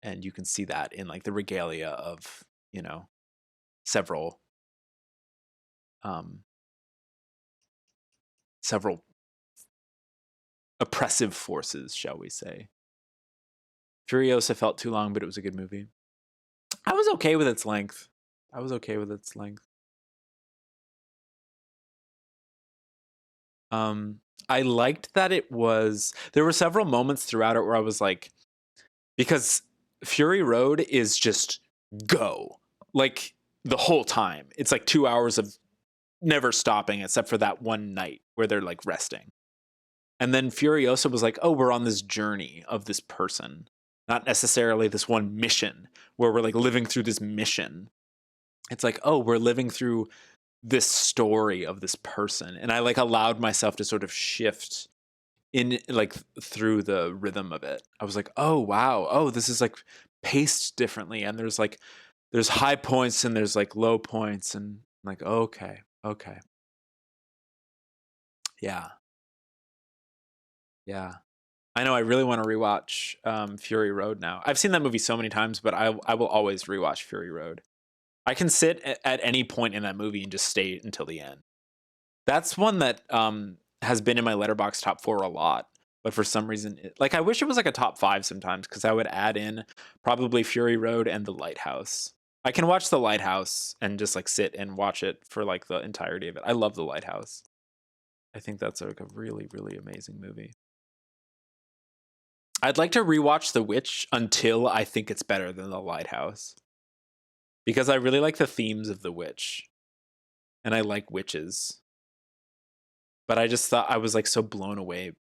and you can see that in like the regalia of several um several oppressive forces, shall we say. Furiosa felt too long, but it was a good movie. I was okay with its length. I was okay with its length. Um, I liked that it was. There were several moments throughout it where I was like, because Fury Road is just go like the whole time. It's like 2 hours of never stopping, except for that one night where they're like resting. And then Furiosa was like, oh, we're on this journey of this person, not necessarily this one mission where we're like living through this mission. It's like, oh, we're living through this story of this person. And I like allowed myself to sort of shift in like through the rhythm of it. I was like, oh wow, oh, this is like paced differently, and there's high points and there's like low points, and I'm like, okay, okay. Yeah. Yeah. I know I really want to rewatch Fury Road now. I've seen that movie so many times, but I will always rewatch Fury Road. I can sit at any point in that movie and just stay until the end. That's one that has been in my letterbox top 4 a lot, but for some reason, like I wish it was like a top 5 sometimes, because I would add in probably Fury Road and The Lighthouse. I can watch The Lighthouse and just like sit and watch it for like the entirety of it. I love The Lighthouse. I think that's like a really, really amazing movie. I'd like to rewatch The Witch until I think it's better than The Lighthouse, because I really like the themes of The Witch and I like witches. But I just thought I was like so blown away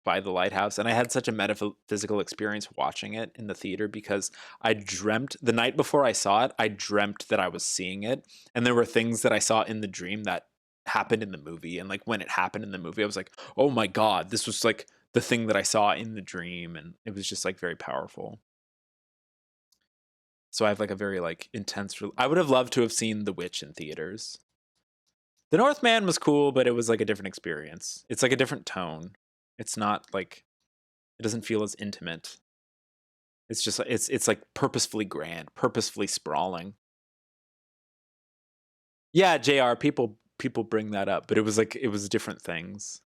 by The Lighthouse, and I had such a metaphysical experience watching it in the theater, because I dreamt the night before I saw it, I dreamt that I was seeing it, and there were things that I saw in the dream that happened in the movie, and like when it happened in the movie I was like, oh my god, this was like the thing that I saw in the dream, and it was just like very powerful. So I have like a very like intense I would have loved to have seen The Witch in theaters. The Northman was cool, but it was like a different experience. It's like a different tone. It's not like, it doesn't feel as intimate. It's just it's like purposefully grand, purposefully sprawling. Yeah, JR, people bring that up, but it was like it was different things.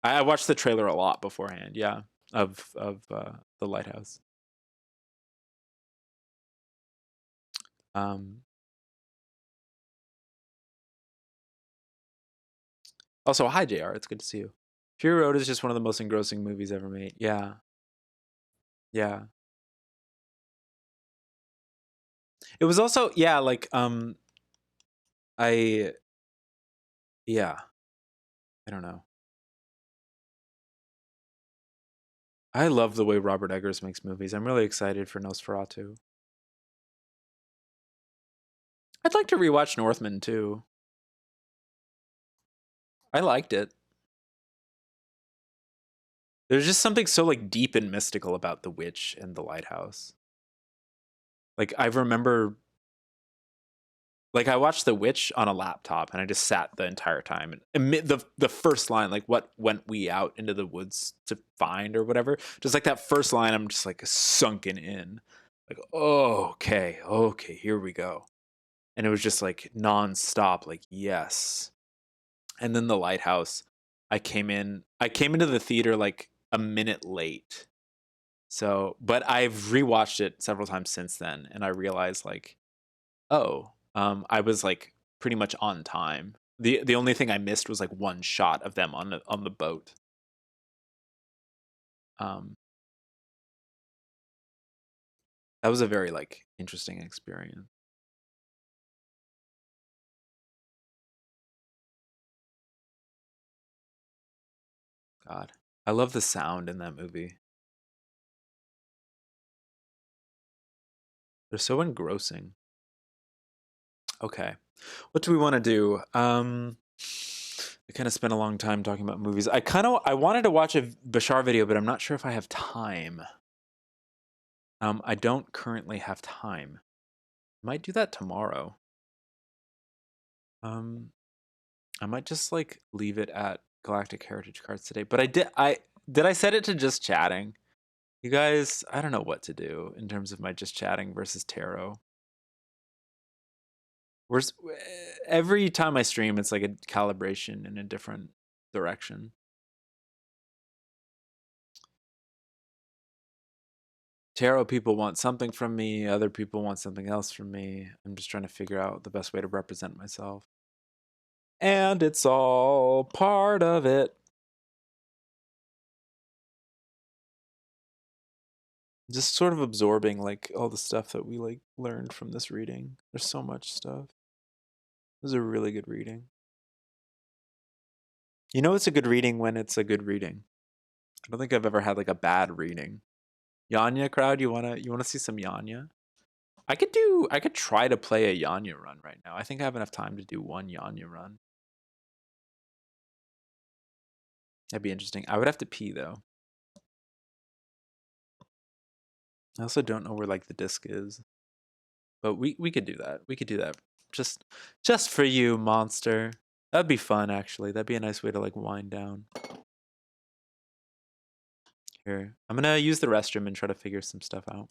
I watched the trailer a lot beforehand, yeah, of The Lighthouse. Um Also, hi JR, it's good to see you. Fury Road is just one of the most engrossing movies ever made. Yeah. Yeah. It was also, yeah, like I yeah, I don't know. I love the way Robert Eggers makes movies. I'm really excited for Nosferatu. I'd like to rewatch Northman too. I liked it. There's just something so like deep and mystical about the witch and the lighthouse. Like I remember, like I watched The Witch on a laptop and I just sat the entire time and the first line, like what went we out into the woods to find or whatever, just like that first line, I'm just like sunken in, like oh, okay, here we go, and it was just like nonstop, like yes. And then the lighthouse, I came into the theater like a minute late, so but I've rewatched it several times since then, and I realized like oh, I was like pretty much on time. The only thing I missed was like one shot of them on the boat. Um, that was a very like interesting experience. God, I love the sound in that movie. They're so engrossing. Okay, what do we want to do? I kind of spent a long time talking about movies. I wanted to watch a Bashar video, but I'm not sure if I have time. I don't currently have time. Might do that tomorrow. Um, I might just like leave it at Galactic Heritage Cards today. But I set it to just chatting. You guys, I don't know what to do in terms of my just chatting versus tarot. Where's every time I stream, it's like a calibration in a different direction. Tarot people want something from me, other people want something else from me. I'm just trying to figure out the best way to represent myself. And it's all part of it. Just sort of absorbing like all the stuff that we like learned from this reading. There's so much stuff. It was a really good reading. You know it's a good reading when it's a good reading. I don't think I've ever had like a bad reading. Yanya crowd, you wanna see some Yanya? I could try to play a Yanya run right now. I think I have enough time to do one Yanya run. That'd be interesting. I would have to pee though. I also don't know where like the disc is. But we could do that. We could do that. Just for you, monster. That'd be fun actually. That'd be a nice way to like wind down. Here. I'm gonna use the restroom and try to figure some stuff out.